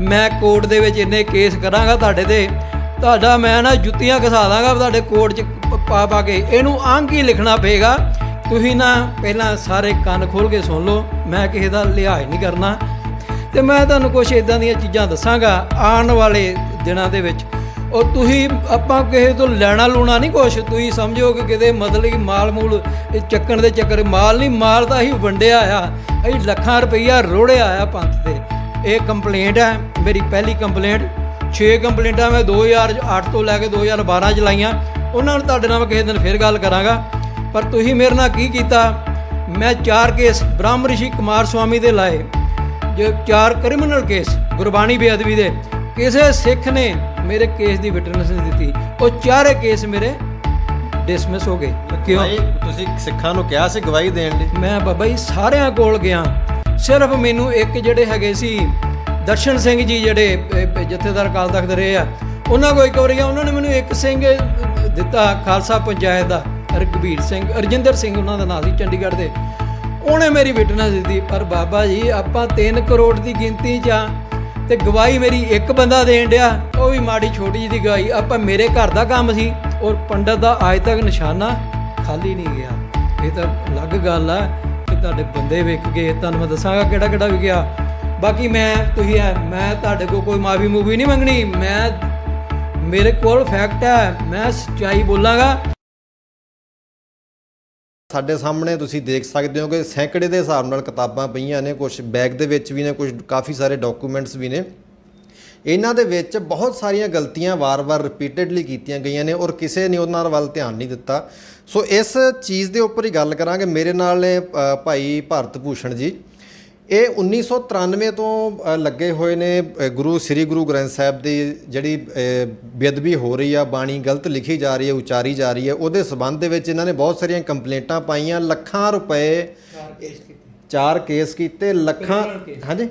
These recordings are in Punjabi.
मैं कोर्ट दे विच इन्ने केस करांगा तुहाडे ते, तुहाडा मैं ना जुत्तियां घसा दांगा तुहाडे कोर्ट च पा के। इहनूं आंग ही लिखना पेगा। तुसीं ना पहलां सारे कंन खोल के सुन लो, मैं किसी दा लिहाज नहीं करना। तो मैं तुहानूं कुछ इदां दीयां चीज़ां दसांगा आउण वाले दिनां दे विच। और तुसीं आपां किसी तो लैना लूना नहीं कुछ, तुसीं समझो कि किते मतलब कि माल मूल चक्कण दे चक्कर, माल नहीं, माल तां असीं वंडिया आ, असीं लखां रुपया रोड़िया आ पंथ ते। ये कंप्लेंट है मेरी पहली कंप्लेंट। 6 कंप्लेंटां मैं 2008 तो लैके 2012 च लाइयां। उन्हां नूं तुहाडे नाल मैं किसी दिन फिर गल करांगा। पर तुसीं मेरे नाल की कीता, मैं 4 केस ब्रह्म ऋषि कुमार स्वामी दे लाए, जो 4 क्रिमिनल केस गुरबाणी बेअदबी दे। किसी सिख ने मेरे केस की विटनेस नहीं दी, और 4 केस मेरे डिसमिस हो गए। क्यों? तुसीं सिखां नूं कहा सी गवाही देण लई? मैं बाबा जी सारिਆਂ कोल गया, सिर्फ मैनू एक जिहड़े हैगे सी दर्शन सिंह जी जिहड़े जथेदार अकाल तख्त रहे आ, उन्होंने को एक बार गया, उन्होंने मैनू एक सिंह दिता खालसा पंचायत का, रघबीर सिंह रजिंदर सिंह उन्होंने नाम सी चंडीगढ़ के, उन्हें मेरी विटनेस दी। पर बाबा जी आपां 3 करोड़ की गिनती च ते गवाही मेरी एक बंदा देन दिया, वो भी माड़ी छोटी जी गवाही। आपां मेरे घर का काम सी, और पंडित का अज तक निशाना खाली नहीं गया। ये तो अलग गल है कि तुहाडे बंदे विक गए, तुहानूं मैं दसांगा किहड़ा किहड़ा विकिया। बाकी मैं तुसीं मैं तुहाडे कोल कोई माफ़ी मूवी नहीं मंगनी, मैं मेरे कोल फैक्ट है, मैं सच्चाई बोलांगा। ਸਾਡੇ ਸਾਹਮਣੇ ਤੁਸੀਂ ਦੇਖ ਸਕਦੇ ਹੋ ਕਿ ਸੈਂਕੜੇ ਦੇ ਹਿਸਾਬ ਨਾਲ ਕਿਤਾਬਾਂ ਪਈਆਂ ਨੇ, ਕੁਝ ਬੈਗ ਦੇ ਵਿੱਚ ਵੀ ਨੇ, ਕੁਝ ਕਾਫੀ ਸਾਰੇ ਡਾਕੂਮੈਂਟਸ ਵੀ ਨੇ। ਇਹਨਾਂ ਦੇ ਵਿੱਚ ਬਹੁਤ ਸਾਰੀਆਂ ਗਲਤੀਆਂ ਵਾਰ-ਵਾਰ ਰਿਪੀਟਡਲੀ ਕੀਤੀਆਂ ਗਈਆਂ ਨੇ, ਔਰ ਕਿਸੇ ਨੇ ਉਹਨਾਂ ਵੱਲ ਧਿਆਨ ਨਹੀਂ ਦਿੱਤਾ। ਸੋ ਇਸ ਚੀਜ਼ ਦੇ ਉੱਪਰ ਹੀ ਗੱਲ ਕਰਾਂਗੇ। ਮੇਰੇ ਨਾਲ ਨੇ ਭਾਈ ਭਾਰਤ ਭੂਸ਼ਣ ਜੀ। ਇਹ 1993 ਤੋਂ ਲੱਗੇ ਹੋਏ ਨੇ ਗੁਰੂ ਸ੍ਰੀ ਗੁਰੂ ਗ੍ਰੰਥ ਸਾਹਿਬ ਦੀ ਜਿਹੜੀ ਬੇਅਦਬੀ ਹੋ ਰਹੀ ਆ, ਬਾਣੀ ਗਲਤ ਲਿਖੀ ਜਾ ਰਹੀ ਹੈ, ਉਚਾਰੀ ਜਾ ਰਹੀ ਹੈ, ਉਹਦੇ ਸਬੰਧ ਦੇ ਵਿੱਚ ਇਹਨਾਂ ਨੇ ਬਹੁਤ ਸਾਰੀਆਂ ਕੰਪਲੇਂਟਾਂ ਪਾਈਆਂ। ਲੱਖਾਂ ਰੁਪਏ 4 केस किते, लखां हाँ जी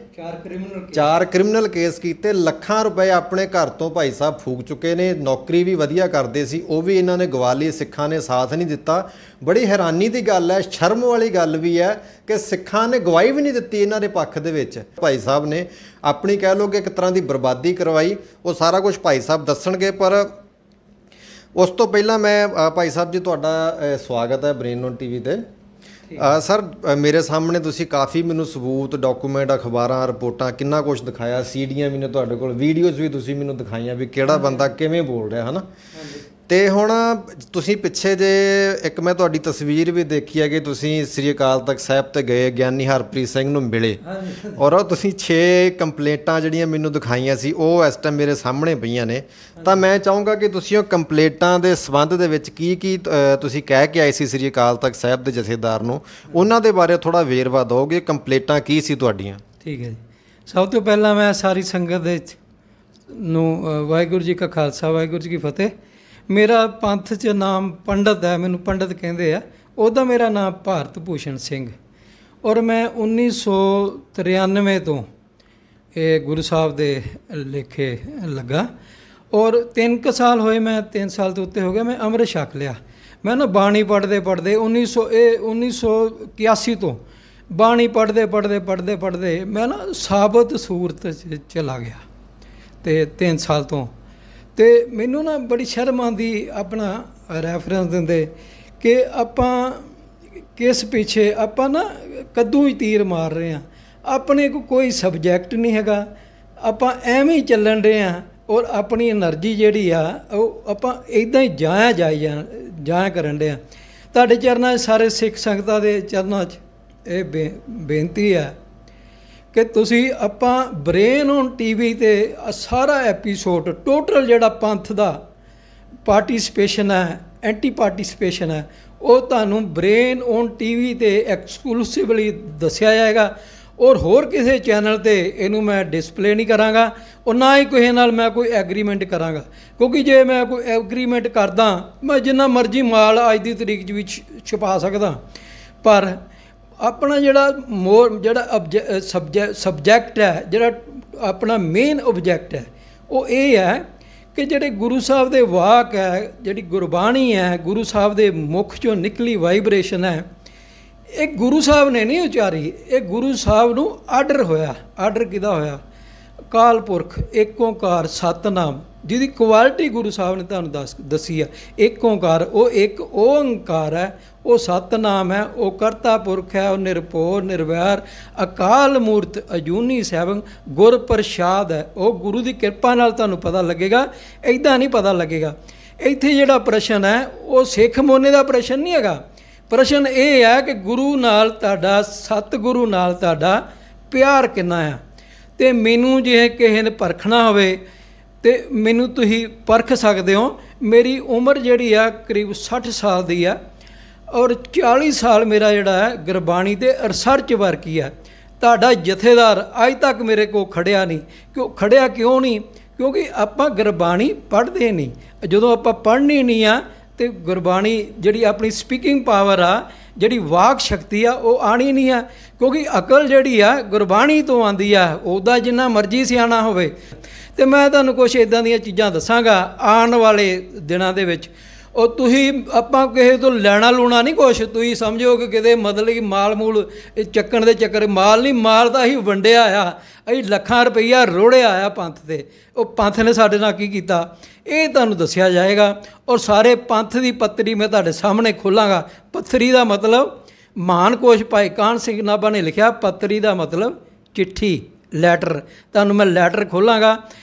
4 क्रिमिनल केस किते, लखां रुपए अपने घर तो भाई साहब फूक चुके ने। नौकरी भी वधिया करते सी, वो भी इन्होंने गवा ली, सिखां ने साथ नहीं दिता। बड़ी हैरानी की गल है, शर्म वाली गल भी है कि सिखां ने गवाही भी नहीं दी इन्हों के पक्ष दे विच। भाई साहब ने अपनी कह लो कि एक तरह की बर्बादी करवाई, वो सारा कुछ भाई साहब दसणगे। पर उस तो पहला मैं भाई साहब जी तुहाडा स्वागत है ब्रेन ऑन टीवी ते। सर मेरे सामने तुसी काफ़ी मैनू सबूत डॉकूमेंट अखबारां रिपोर्टां किन्ना कुछ दिखाया, सीडियां भी ने तुहाडे कोल, वीडियोज़ भी तुसी मैनू दिखाइयां भी किहड़ा बंदा किवें बोल रहा है ना। तो हुण तुसी पिछे जे एक मैं तुहाडी तस्वीर भी देखी है कि तुसी श्री अकाल तख्त साहिब ते गए, ज्ञानी हरप्रीत सिंह नूं मिले, और तुसी 6 कंप्लेंटां जिहड़ियां मैनू दिखाइयां सी वो इस टाइम मेरे सामने पईयां ने। तो मैं चाहूँगा कि तुसी वो कंप्लेंटां दे संबंध दे विच की तुसी कह के आए सी श्री अकाल तख्त साहिब दे जथेदार नूं, उन्हां दे बारे थोड़ा वेरवा दोगे, कंप्लेंटां की सी तुहाडीआं? ठीक है जी। सब तो पहला मैं सारी संगत दे नूं वाहिगुरू जी का खालसा वाहिगुरू जी की फतेह। मेरा पंथ च नाम पंडित है, मैनू पंडित कहते हैं। उहदा मेरा नाम भारत भूषण सिंह, और मैं 1993 तो ये गुरु साहब दे लेखे लगा, और 3 साल होए, मैं 3 साल तो उत्ते हो गया, मैं अमृत छक लिया। मैं ना बाणी पढ़ते पढ़ते 1981 तो बाणी पढ़ते मैं ना साबत सूरत चला गया। तो 3 साल तो ते मैनू ना बड़ी शर्म आती अपना रैफरेंस देंदे कि आपां किस पीछे आपां ना कद्दू ही तीर मार रहे हैं, अपने को कोई सबजैक्ट नहीं हैगा, आपां एवें ही चलन रहे हैं, और अपनी एनर्जी जिहड़ी आ आपां इदां ही जाया करन रहे हैं। तुहाडे चरनां सारे सिख संगतां दे चरनां च ये बेनती है कि तुसी आपां ब्रेन ऑन टीवी ते सारा एपीसोड टोटल जिहड़ा पंथ दा पार्टिसिपेशन है, एंटी पार्टिसिपेशन है, वो तुहानूं ब्रेन ऑन टीवी ते एक्सक्लूसिवली दस्सिया जाएगा, और होर किसी चैनल ते इनू मैं डिस्पले नहीं करांगा, और ना ही किसी नाल मैं कोई एग्रीमेंट करांगा। क्योंकि जे मैं कोई एग्रीमेंट करदा मैं जिन्ना मर्जी माल अज दी तरीक च भी छुपा सकदा, पर अपना जिहड़ा सबजैक्ट है, जिहड़ा अपना मेन ऑब्जैक्ट है, वो ये है कि जिहड़े गुरु साहब दे वाक है, जिहड़ी गुरबाणी है, गुरु साहब दे मुख चों निकली वाइब्रेशन है, ये गुरु साहब ने नहीं उचारी, ये गुरु साहब नूं आर्डर होया। आर्डर किहदा होया? ਅਕਾਲ ਪੁਰਖ ਏਕ ਓਂਕਾਰ ਸਤਨਾਮ ਜਿਹਦੀ ਕੁਆਲਿਟੀ ਗੁਰੂ ਸਾਹਿਬ ਨੇ ਤੁਹਾਨੂੰ ਦੱਸੀ ਆ। ਏਕ ਓਂਕਾਰ, ਉਹ ਇੱਕ ਓਂਕਾਰ ਹੈ, ਉਹ ਸਤਨਾਮ ਹੈ, ਉਹ ਕਰਤਾ ਪੁਰਖ ਹੈ, ਉਹ ਨਿਰਭਉ ਨਿਰਵੈਰ ਅਕਾਲ ਮੂਰਤ ਅਜੂਨੀ ਸੈਭੰ ਗੁਰ ਪ੍ਰਸਾਦ ਹੈ। ਉਹ ਗੁਰੂ ਦੀ ਕਿਰਪਾ ਨਾਲ ਤੁਹਾਨੂੰ ਪਤਾ ਲੱਗੇਗਾ, ਇੱਦਾਂ ਨਹੀਂ ਪਤਾ ਲੱਗੇਗਾ। ਇੱਥੇ ਜਿਹੜਾ ਪ੍ਰਸ਼ਨ ਹੈ ਉਹ ਸਿੱਖ ਮੋਨੇ ਦਾ ਪ੍ਰਸ਼ਨ ਨਹੀਂ ਹੈਗਾ। ਪ੍ਰਸ਼ਨ ਇਹ ਹੈ ਕਿ ਗੁਰੂ ਨਾਲ ਤੁਹਾਡਾ, ਸਤਿਗੁਰੂ ਨਾਲ ਤੁਹਾਡਾ ਪਿਆਰ ਕਿੰਨਾ ਆ। ਅਤੇ ਮੈਨੂੰ ਜੇ ਕਿਸੇ ਨੇ ਪਰਖਣਾ ਹੋਵੇ ਤੇ ਮੈਨੂੰ ਤੁਸੀਂ ਪਰਖ ਸਕਦੇ ਹੋ। ਮੇਰੀ ਉਮਰ ਜਿਹੜੀ ਆ ਕਰੀਬ 60 ਸਾਲ ਦੀ ਆ ਔਰ 40 ਸਾਲ ਮੇਰਾ ਜਿਹੜਾ ਹੈ ਗੁਰਬਾਣੀ ਦੇ ਰਿਸਰਚ ਵਰਕ ਹੀ ਆ। ਤੁਹਾਡਾ ਜਥੇਦਾਰ ਅੱਜ ਤੱਕ ਮੇਰੇ ਕੋਲ ਖੜਿਆ ਨਹੀਂ। ਖੜਿਆ ਕਿਉਂ ਨਹੀਂ? ਕਿਉਂਕਿ ਆਪਾਂ ਗੁਰਬਾਣੀ ਪੜ੍ਹਦੇ ਨਹੀਂ। ਜਦੋਂ ਆਪਾਂ ਪੜ੍ਹਨੀ ਨਹੀਂ ਆ ਤੇ ਗੁਰਬਾਣੀ ਜਿਹੜੀ ਆਪਣੀ ਸਪੀਕਿੰਗ ਪਾਵਰ ਆ, ਜਿਹੜੀ ਵਾਕ ਸ਼ਕਤੀ ਆ, ਉਹ ਆਣੀ ਨਹੀਂ ਆ। ਕਿਉਂਕਿ ਅਕਲ ਜਿਹੜੀ ਆ ਗੁਰਬਾਣੀ ਤੋਂ ਆਉਂਦੀ ਆ। ਉਹਦਾ ਜਿੰਨਾ ਮਰਜ਼ੀ ਸਿਆਣਾ ਹੋਵੇ। ਅਤੇ ਮੈਂ ਤੁਹਾਨੂੰ ਕੁਛ ਇੱਦਾਂ ਦੀਆਂ ਚੀਜ਼ਾਂ ਦੱਸਾਂਗਾ ਆਉਣ ਵਾਲੇ ਦਿਨਾਂ ਦੇ ਵਿੱਚ। ਉਹ ਤੁਸੀਂ ਆਪਾਂ ਕਿਸੇ ਤੋਂ ਲੈਣਾ ਲੂਣਾ ਨਹੀਂ ਕੁਛ। ਤੁਸੀਂ ਸਮਝੋ ਕਿ ਕਿਤੇ ਮਤਲਬ ਕਿ ਮਾਲ ਮੂਲ ਚੱਕਣ ਦੇ ਚੱਕਰ, ਮਾਲ ਨਹੀਂ, ਮਾਲ ਤਾਂ ਅਸੀਂ ਵੰਡਿਆ ਆ। ਅਸੀਂ ਲੱਖਾਂ ਰੁਪਈਆ ਰੋੜਿਆ ਆ ਪੰਥ 'ਤੇ। ਉਹ ਪੰਥ ਨੇ ਸਾਡੇ ਨਾਲ ਕੀ ਕੀਤਾ ਇਹ ਤੁਹਾਨੂੰ ਦੱਸਿਆ ਜਾਏਗਾ। ਔਰ ਸਾਰੇ ਪੰਥ ਦੀ ਪੱਤਰੀ ਮੈਂ ਤੁਹਾਡੇ ਸਾਹਮਣੇ ਖੋਲਾਂਗਾ। ਪੱਤਰੀ ਦਾ ਮਤਲਬ ਮਹਾਨ ਕੋਸ਼ ਭਾਈ ਕਾਹਨ ਸਿੰਘ ਨਾਭਾ ਨੇ ਲਿਖਿਆ, ਪੱਤਰੀ ਦਾ ਮਤਲਬ ਚਿੱਠੀ, ਲੈਟਰ। ਤੁਹਾਨੂੰ ਮੈਂ ਲੈਟਰ ਖੋਲਾਂਗਾ,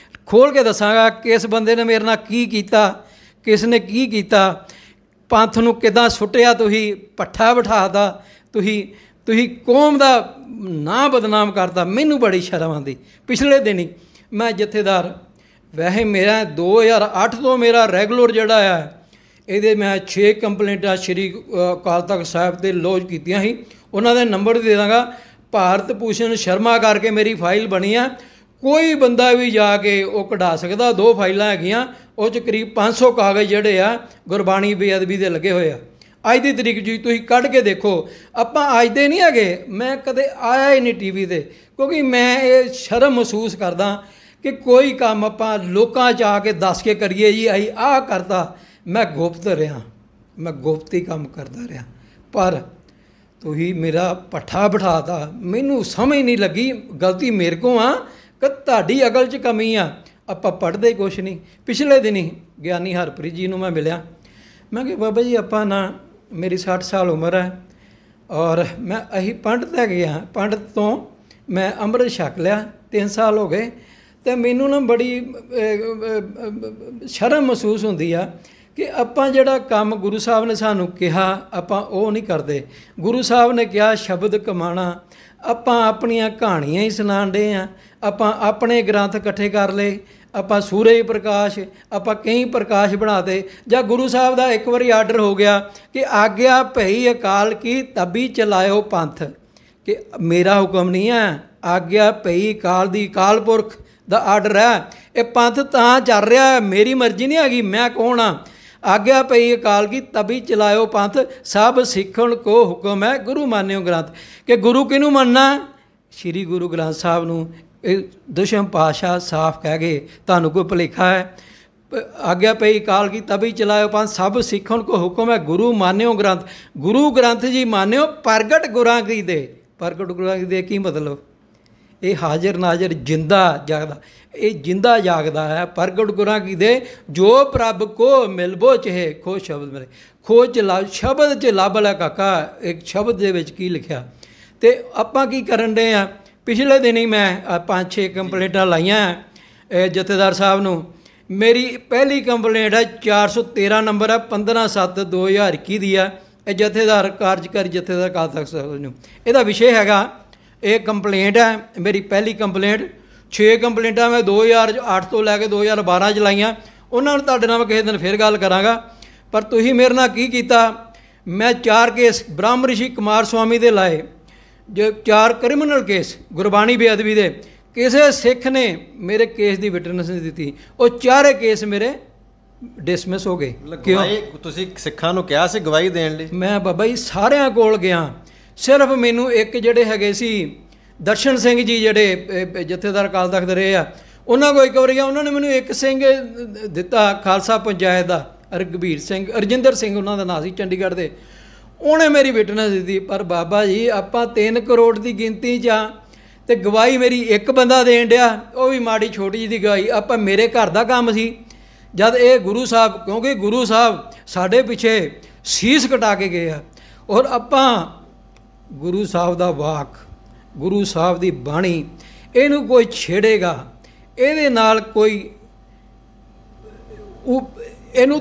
ਖੋਲ੍ਹ ਕੇ ਦੱਸਾਂਗਾ ਕਿਸ ਬੰਦੇ ਨੇ ਮੇਰੇ ਨਾਲ ਕੀ ਕੀਤਾ, ਕਿਸ ਨੇ ਕੀ ਕੀਤਾ, ਪੰਥ ਨੂੰ ਕਿੱਦਾਂ ਸੁੱਟਿਆ, ਤੁਸੀਂ ਪੱਠਾ ਬਿਠਾਤਾ, ਤੁਸੀਂ ਕੌਮ ਦਾ ਨਾਂ ਬਦਨਾਮ ਕਰਤਾ। ਮੈਨੂੰ ਬੜੀ ਸ਼ਰਮ ਆਉਂਦੀ। ਪਿਛਲੇ ਦਿਨੀ ਮੈਂ ਜਥੇਦਾਰ, ਵੈਸੇ ਮੇਰਾ 2008 ਤੋਂ ਮੇਰਾ ਰੈਗੂਲਰ ਜਿਹੜਾ ਆ, ਇਹਦੇ ਮੈਂ 6 ਕੰਪਲੇਂਟਾਂ ਸ਼੍ਰੀ ਅਕਾਲ ਤਖਤ ਸਾਹਿਬ 'ਤੇ ਲੌਜ ਕੀਤੀਆਂ ਸੀ। ਉਹਨਾਂ ਦੇ ਨੰਬਰ ਦੇ ਦਾਂਗਾ। ਭਾਰਤ ਭੂਸ਼ਣ ਸ਼ਰਮਾ ਕਰਕੇ ਮੇਰੀ ਫਾਈਲ ਬਣੀ ਆ। ਕੋਈ ਬੰਦਾ ਵੀ ਜਾ ਕੇ ਉਹ ਕਢਾ ਸਕਦਾ। 2 ਫਾਈਲਾਂ ਹੈਗੀਆਂ, ਉਹ 'ਚ ਕਰੀਬ 500 ਕਾਗਜ਼ ਜਿਹੜੇ ਆ ਗੁਰਬਾਣੀ ਬੇਅਦਬੀ ਦੇ ਲੱਗੇ ਹੋਏ ਆ। ਅੱਜ ਦੀ ਤਰੀਕ ਜੀ ਤੁਸੀਂ ਕੱਢ ਕੇ ਦੇਖੋ। ਆਪਾਂ ਅੱਜ ਦੇ ਨਹੀਂ ਹੈਗੇ। ਮੈਂ ਕਦੇ ਆਇਆ ਹੀ ਨਹੀਂ TV 'ਤੇ, ਕਿਉਂਕਿ ਮੈਂ ਇਹ ਸ਼ਰਮ ਮਹਿਸੂਸ ਕਰਦਾ ਕਿ ਕੋਈ ਕੰਮ ਆਪਾਂ ਲੋਕਾਂ 'ਚ ਆ ਕੇ ਦੱਸ ਕੇ ਕਰੀਏ ਜੀ ਅਸੀਂ ਆਹ ਕਰਤਾ। ਮੈਂ ਗੁਪਤ ਰਿਹਾ, ਮੈਂ ਗੁਪਤੀ ਕੰਮ ਕਰਦਾ ਰਿਹਾ। ਪਰ ਤੁਸੀਂ ਮੇਰਾ ਪੱਠਾ ਬਿਠਾਤਾ। ਮੈਨੂੰ ਸਮਝ ਨਹੀਂ ਲੱਗੀ, ਗਲਤੀ ਮੇਰੇ ਕੋਲ ਆ ਕਿ ਤੁਹਾਡੀ ਅਕਲ 'ਚ ਕਮੀ ਆ। ਆਪਾਂ ਪੜ੍ਹਦੇ ਕੁਛ ਨਹੀਂ। ਪਿਛਲੇ ਦਿਨੀ ਗਿਆਨੀ ਹਰਪ੍ਰੀਤ ਜੀ ਨੂੰ ਮੈਂ ਮਿਲਿਆ। ਮੈਂ ਕਿਹਾ ਬਾਬਾ ਜੀ ਆਪਾਂ ਨਾ, ਮੇਰੀ 60 ਸਾਲ ਉਮਰ ਹੈ ਔਰ ਮੈਂ ਅਸੀਂ ਪੰਡਤ ਹੈਗੇ ਹਾਂ। ਪੰਡਤ ਤੋਂ ਮੈਂ ਅੰਮ੍ਰਿਤ ਛਕ ਲਿਆ, 3 ਸਾਲ ਹੋ ਗਏ। ਅਤੇ ਮੈਨੂੰ ਨਾ ਬੜੀ ਸ਼ਰਮ ਮਹਿਸੂਸ ਹੁੰਦੀ ਆ ਕਿ ਆਪਾਂ ਜਿਹੜਾ ਕੰਮ ਗੁਰੂ ਸਾਹਿਬ ਨੇ ਸਾਨੂੰ ਕਿਹਾ ਆਪਾਂ ਉਹ ਨਹੀਂ ਕਰਦੇ। ਗੁਰੂ ਸਾਹਿਬ ਨੇ ਕਿਹਾ ਸ਼ਬਦ ਕਮਾਣਾ, ਆਪਾਂ ਆਪਣੀਆਂ ਕਹਾਣੀਆਂ ਹੀ ਸੁਣਾਉਣ ਡੇ ਹਾਂ। ਆਪਾਂ ਆਪਣੇ ਗ੍ਰੰਥ ਇਕੱਠੇ ਕਰ ਲਏ, ਆਪਾਂ ਸੂਰਜ ਪ੍ਰਕਾਸ਼, ਆਪਾਂ ਕਈ ਪ੍ਰਕਾਸ਼ ਬਣਾਤੇ। ਜਾਂ ਗੁਰੂ ਸਾਹਿਬ ਦਾ ਇੱਕ ਵਾਰੀ ਆਰਡਰ ਹੋ ਗਿਆ ਕਿ ਆਗਿਆ ਭਈ ਅਕਾਲ ਕੀ ਤਬੀ ਚਲਾਇਓ ਪੰਥ, ਕਿ ਮੇਰਾ ਹੁਕਮ ਨਹੀਂ ਹੈ, ਆਗਿਆ ਭਈ ਅਕਾਲ ਦੀ, ਅਕਾਲ ਪੁਰਖ ਦਾ ਆਰਡਰ ਹੈ। ਇਹ ਪੰਥ ਤਾਂ ਚੱਲ ਰਿਹਾ, ਮੇਰੀ ਮਰਜ਼ੀ ਨਹੀਂ ਹੈਗੀ। ਮੈਂ ਕੌਣ ਹਾਂ? ਆਗਿਆ ਪਈ ਅਕਾਲ ਕੀ ਤਬੀ ਚਲਾਇਓ ਪੰਥ, ਸਭ ਸਿੱਖਣ ਕੋ ਹੁਕਮ ਹੈ ਗੁਰੂ ਮਾਨਿਓ ਗ੍ਰੰਥ। ਕਿ ਗੁਰੂ ਕਿਹਨੂੰ ਮੰਨਣਾ? ਸ਼੍ਰੀ ਗੁਰੂ ਗ੍ਰੰਥ ਸਾਹਿਬ ਨੂੰ। ਇਹ ਦਸ਼ਮ ਪਾਤਸ਼ਾਹ ਸਾਫ਼ ਕਹਿ ਗਏ, ਤੁਹਾਨੂੰ ਕੋਈ ਭੁਲੇਖਾ ਹੈ? ਆਗਿਆ ਪਈ ਅਕਾਲ ਕੀ ਤਬੀ ਚਲਾਇਓ ਪੰਥ, ਸਭ ਸਿੱਖਣ ਕੋ ਹੁਕਮ ਹੈ ਗੁਰੂ ਮਾਨਿਓ ਗ੍ਰੰਥ। ਗੁਰੂ ਗ੍ਰੰਥ ਜੀ ਮਾਨਿਓ, ਪ੍ਰਗਟ ਗੁਰਾਂ ਕੀ ਦੇ। ਪ੍ਰਗਟ ਗੁਰਾਂ ਕੀ ਦੇ ਕੀ ਮਤਲਬ? ਇਹ ਹਾਜ਼ਰ ਨਾਜ਼ਰ ਜਿੰਦਾ ਜਾਗਦਾ, ਇਹ ਜਿੰਦਾ ਜਾਗਦਾ ਹੈ। ਪ੍ਰਗਟ ਗੁਰਾਂ ਕੀ ਦੇ, ਜੋ ਪ੍ਰਭ ਕੋ ਮਿਲਬੋ ਚਹੇ ਖੋਜ ਸ਼ਬਦ ਮਿਲੇ। ਖੋਜ 'ਚ ਲੱਭ, ਸ਼ਬਦ 'ਚ ਲੱਭ ਲੈ ਕਾਕਾ। ਇੱਕ ਸ਼ਬਦ ਦੇ ਵਿੱਚ ਕੀ ਲਿਖਿਆ। ਅਤੇ ਆਪਾਂ ਕੀ ਕਰਨ ਡੇ ਆ? ਪਿਛਲੇ ਦਿਨ ਹੀ ਮੈਂ 5-6 ਕੰਪਲੇਂਟਾਂ ਲਾਈਆਂ ਜਥੇਦਾਰ ਸਾਹਿਬ ਨੂੰ। ਮੇਰੀ ਪਹਿਲੀ ਕੰਪਲੇਂਟ ਹੈ 413 ਨੰਬਰ ਹੈ, 15/7/2021 ਦੀ ਆ। ਇਹ ਜਥੇਦਾਰ ਕਾਰਜਕਾਰੀ ਜਥੇਦਾਰ ਅਕਾਲ ਤਖਤ ਸਾਹਿਬ ਨੂੰ। ਇਹਦਾ ਵਿਸ਼ੇ ਹੈਗਾ, ਇਹ ਕੰਪਲੇਂਟ ਹੈ ਮੇਰੀ ਪਹਿਲੀ ਕੰਪਲੇਂਟ। 6 ਕੰਪਲੇਂਟਾਂ ਮੈਂ 2008 ਤੋਂ ਲੈ ਕੇ 2012 'ਚ ਲਾਈਆਂ। ਉਹਨਾਂ ਨੂੰ ਤੁਹਾਡੇ ਨਾਲ ਮੈਂ ਕਿਸੇ ਦਿਨ ਫਿਰ ਗੱਲ ਕਰਾਂਗਾ। ਪਰ ਤੁਸੀਂ ਮੇਰੇ ਨਾਲ ਕੀ ਕੀਤਾ? ਮੈਂ 4 ਕੇਸ ਬ੍ਰਹਮ ਰਿਸ਼ੀ ਕੁਮਾਰ ਸਵਾਮੀ ਦੇ ਲਾਏ, ਜੋ 4 ਕ੍ਰਿਮੀਨਲ ਕੇਸ ਗੁਰਬਾਣੀ ਬੇਅਦਬੀ ਦੇ। ਕਿਸੇ ਸਿੱਖ ਨੇ ਮੇਰੇ ਕੇਸ ਦੀ ਵਿਟਨੈਸ ਨਹੀਂ ਦਿੱਤੀ। ਉਹ 4 ਕੇਸ ਮੇਰੇ ਡਿਸਮਿਸ ਹੋ ਗਏ। ਕਿਉਂ? ਤੁਸੀਂ ਸਿੱਖਾਂ ਨੂੰ ਕਿਹਾ ਸੀ ਗਵਾਹੀ ਦੇਣ ਲਈ? ਮੈਂ ਬਾਬਾ ਜੀ ਸਾਰਿਆਂ ਕੋਲ ਗਿਆ। ਸਿਰਫ ਮੈਨੂੰ ਇੱਕ ਜਿਹੜੇ ਹੈਗੇ ਸੀ ਦਰਸ਼ਨ ਸਿੰਘ ਜੀ, ਜਿਹੜੇ ਜਥੇਦਾਰ ਅਕਾਲ ਤਖਤ ਰਹੇ ਆ, ਉਹਨਾਂ ਕੋਲ ਇੱਕ ਵਾਰੀ ਗਿਆ। ਉਹਨਾਂ ਨੇ ਮੈਨੂੰ ਇੱਕ ਸਿੰਘ ਦਿੱਤਾ ਖਾਲਸਾ ਪੰਚਾਇਤ ਦਾ, ਰਘਬੀਰ ਸਿੰਘ, ਰਜਿੰਦਰ ਸਿੰਘ ਉਹਨਾਂ ਦਾ ਨਾਂ ਸੀ, ਚੰਡੀਗੜ੍ਹ ਦੇ। ਉਹਨੇ ਮੇਰੀ ਵਿਟਨੈਸ ਦਿੱਤੀ। ਪਰ ਬਾਬਾ ਜੀ ਆਪਾਂ 3 ਕਰੋੜ ਦੀ ਗਿਣਤੀ 'ਚ ਆ, ਤੇ ਗਵਾਹੀ ਮੇਰੀ ਇੱਕ ਬੰਦਾ ਦੇਣ ਡਿਆ, ਉਹ ਵੀ ਮਾੜੀ ਛੋਟੀ ਜਿਹੀ ਦੀ ਗਵਾਹੀ। ਆਪਾਂ ਮੇਰੇ ਘਰ ਦਾ ਕੰਮ ਸੀ, ਜਦ ਇਹ ਗੁਰੂ ਸਾਹਿਬ, ਕਿਉਂਕਿ ਗੁਰੂ ਸਾਹਿਬ ਸਾਡੇ ਪਿੱਛੇ ਸੀਸ ਕਟਾ ਕੇ ਗਏ ਆ, ਔਰ ਆਪਾਂ ਗੁਰੂ ਸਾਹਿਬ ਦਾ ਵਾਕ, ਗੁਰੂ ਸਾਹਿਬ ਦੀ ਬਾਣੀ, ਇਹਨੂੰ ਕੋਈ ਛੇੜੇਗਾ, ਇਹਦੇ ਨਾਲ ਕੋਈ ਇਹਨੂੰ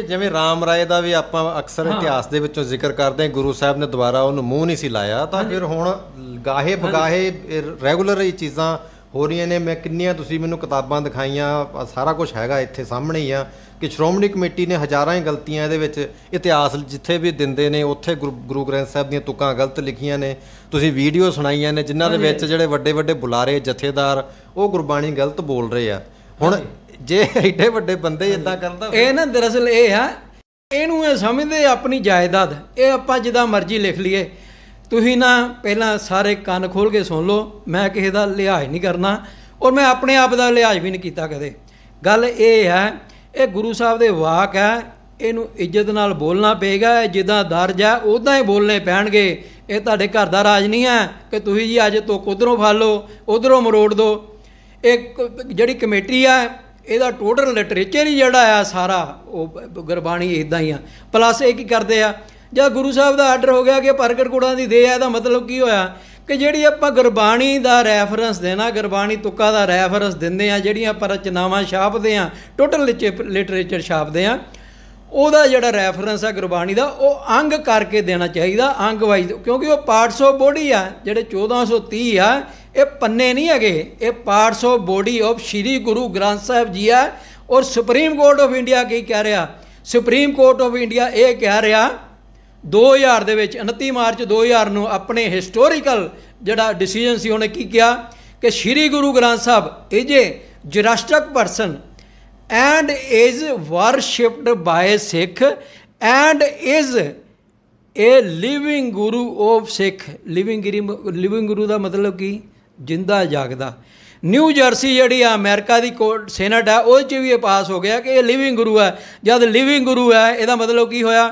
ਜਿਵੇਂ ਰਾਮ ਰਾਏ ਦਾ ਵੀ ਆਪਾਂ ਅਕਸਰ ਇਤਿਹਾਸ ਦੇ ਵਿੱਚੋਂ ਜ਼ਿਕਰ ਕਰਦੇ ਹਾਂ, ਗੁਰੂ ਸਾਹਿਬ ਨੇ ਦੁਬਾਰਾ ਉਹਨੂੰ ਮੂੰਹ ਨਹੀਂ ਸੀ ਲਾਇਆ, ਤਾਂ ਫਿਰ ਹੁਣ ਗਾਹੇ ਬਗਾਹੇ ਰੈਗੂਲਰ ਇਹ ਚੀਜ਼ਾਂ ਹੋ ਰਹੀਆਂ ਨੇ। ਮੈਂ ਕਿੰਨੀਆਂ, ਤੁਸੀਂ ਮੈਨੂੰ ਕਿਤਾਬਾਂ ਦਿਖਾਈਆਂ, ਸਾਰਾ ਕੁਝ ਹੈਗਾ ਇੱਥੇ ਸਾਹਮਣੇ ਹੀ ਆ, ਕਿ ਸ਼੍ਰੋਮਣੀ ਕਮੇਟੀ ਨੇ ਹਜ਼ਾਰਾਂ ਹੀ ਗਲਤੀਆਂ ਇਹਦੇ ਵਿੱਚ, ਇਤਿਹਾਸ ਜਿੱਥੇ ਵੀ ਦਿੰਦੇ ਨੇ ਉੱਥੇ ਗੁਰੂ ਗ੍ਰੰਥ ਸਾਹਿਬ ਦੀਆਂ ਤੁਕਾਂ ਗਲਤ ਲਿਖੀਆਂ ਨੇ। ਤੁਸੀਂ ਵੀਡੀਓ ਸੁਣਾਈਆਂ ਨੇ ਜਿਨ੍ਹਾਂ ਦੇ ਵਿੱਚ ਜਿਹੜੇ ਵੱਡੇ ਵੱਡੇ ਬੁਲਾਰੇ ਜਥੇਦਾਰ ਉਹ ਗੁਰਬਾਣੀ ਗਲਤ ਬੋਲ ਰਹੇ ਆ। ਹੁਣ ਜੇ ਐਡੇ ਵੱਡੇ ਬੰਦੇ ਇਦਾਂ ਕਰਦਾ, ਇਹ ਨਾ ਦਰਅਸਲ ਇਹ ਹੈ, ਇਹਨੂੰ ਇਹ ਸਮਝਦੇ ਆਪਣੀ ਜਾਇਦਾਦ, ਇਹ ਆਪਾਂ ਜਿੱਦਾਂ ਮਰਜ਼ੀ ਲਿਖ ਲਈਏ। ਤੁਸੀਂ ਨਾ ਪਹਿਲਾਂ ਸਾਰੇ ਕੰਨ ਖੋਲ੍ਹ ਕੇ ਸੁਣ ਲਓ, ਮੈਂ ਕਿਸੇ ਦਾ ਲਿਹਾਜ਼ ਨਹੀਂ ਕਰਨਾ, ਔਰ ਮੈਂ ਆਪਣੇ ਆਪ ਦਾ ਲਿਹਾਜ਼ ਵੀ ਨਹੀਂ ਕੀਤਾ ਕਦੇ। ਗੱਲ ਇਹ ਹੈ, ਇਹ ਗੁਰੂ ਸਾਹਿਬ ਦੇ ਵਾਕ ਹੈ, ਇਹਨੂੰ ਇੱਜ਼ਤ ਨਾਲ ਬੋਲਣਾ ਪਏਗਾ, ਜਿੱਦਾਂ ਦਰਜ ਹੈ ਉੱਦਾਂ ਹੀ ਬੋਲਣੇ ਪੈਣਗੇ। ਇਹ ਤੁਹਾਡੇ ਘਰ ਦਾ ਰਾਜ ਨਹੀਂ ਹੈ ਕਿ ਤੁਸੀਂ ਜੀ ਅੱਜ ਤੋਂ ਉੱਧਰੋਂ ਫੜ ਲਓ ਉੱਧਰੋਂ ਮਰੋੜ ਦਿਓ। ਇਹ ਜਿਹੜੀ ਕਮੇਟੀ ਆ, ਇਹਦਾ ਟੋਟਲ ਲਿਟਰੇਚਰ ਹੀ ਜਿਹੜਾ ਆ ਸਾਰਾ ਉਹ ਗੁਰਬਾਣੀ ਇੱਦਾਂ ਹੀ ਆ। ਪਲੱਸ ਇਹ ਕੀ ਕਰਦੇ ਆ, ਜਦ ਗੁਰੂ ਸਾਹਿਬ ਦਾ ਆਰਡਰ ਹੋ ਗਿਆ ਕਿ ਪ੍ਰਗਟ ਗੁਰਾਂ ਦੀ ਦੇ ਆ, ਇਹਦਾ ਮਤਲਬ ਕੀ ਹੋਇਆ ਕਿ ਜਿਹੜੀ ਆਪਾਂ ਗੁਰਬਾਣੀ ਦਾ ਰੈਫਰੈਂਸ ਦੇਣਾ, ਗੁਰਬਾਣੀ ਤੁਕਾਂ ਦਾ ਰੈਫਰੈਂਸ ਦਿੰਦੇ ਆ, ਜਿਹੜੀਆਂ ਆਪਾਂ ਰਚਨਾਵਾਂ ਛਾਪਦੇ ਆ, ਟੋਟਲ ਲਿਟਰੇਚਰ ਛਾਪਦੇ ਆ, ਉਹਦਾ ਜਿਹੜਾ ਰੈਫਰੈਂਸ ਆ ਗੁਰਬਾਣੀ ਦਾ, ਉਹ ਅੰਗ ਕਰਕੇ ਦੇਣਾ ਚਾਹੀਦਾ, ਅੰਗ ਵਾਈਜ਼, ਕਿਉਂਕਿ ਉਹ ਪਾਰਟਸ ਆਫ ਬੋਡੀ ਆ। ਜਿਹੜੇ 1430 ਆ ਇਹ ਪੰਨੇ ਨਹੀਂ ਹੈਗੇ, ਇਹ ਪਾਰਟਸ ਆਫ ਬੋਡੀ ਆਫ ਸ਼੍ਰੀ ਗੁਰੂ ਗ੍ਰੰਥ ਸਾਹਿਬ ਜੀ ਆ। ਔਰ ਸੁਪਰੀਮ ਕੋਰਟ ਆਫ ਇੰਡੀਆ ਕੀ ਕਹਿ ਰਿਹਾ, ਸੁਪਰੀਮ ਕੋਰਟ ਆਫ ਇੰਡੀਆ ਇਹ ਕਹਿ ਰਿਹਾ 2000 ਦੇ ਵਿੱਚ 29 ਮਾਰਚ 2000 ਨੂੰ ਆਪਣੇ ਹਿਸਟੋਰੀਕਲ ਜਿਹੜਾ ਡਿਸੀਜਨ ਸੀ, ਉਹਨੇ ਕੀ ਕਿਹਾ ਕਿ Shri Guru Granth Sahib is a juristic person and is worshipped by Sikh and is a living Guru of Sikh. Living guru ਦਾ ਮਤਲਬ ਕੀ, ਜਿੰਦਾ ਜਾਗਦਾ। ਨਿਊ ਜਰਸੀ ਜਿਹੜੀ ਆ ਅਮਰੀਕਾ ਦੀ ਕੋਰਟ ਸੈਨੇਟ ਆ, ਉਹਦੇ 'ਚ ਵੀ ਇਹ ਪਾਸ ਹੋ ਗਿਆ ਕਿ ਇਹ ਲਿਵਿੰਗ ਗੁਰੂ ਹੈ। ਜਦ ਲਿਵਿੰਗ ਗੁਰੂ ਹੈ, ਇਹਦਾ ਮਤਲਬ ਕੀ ਹੋਇਆ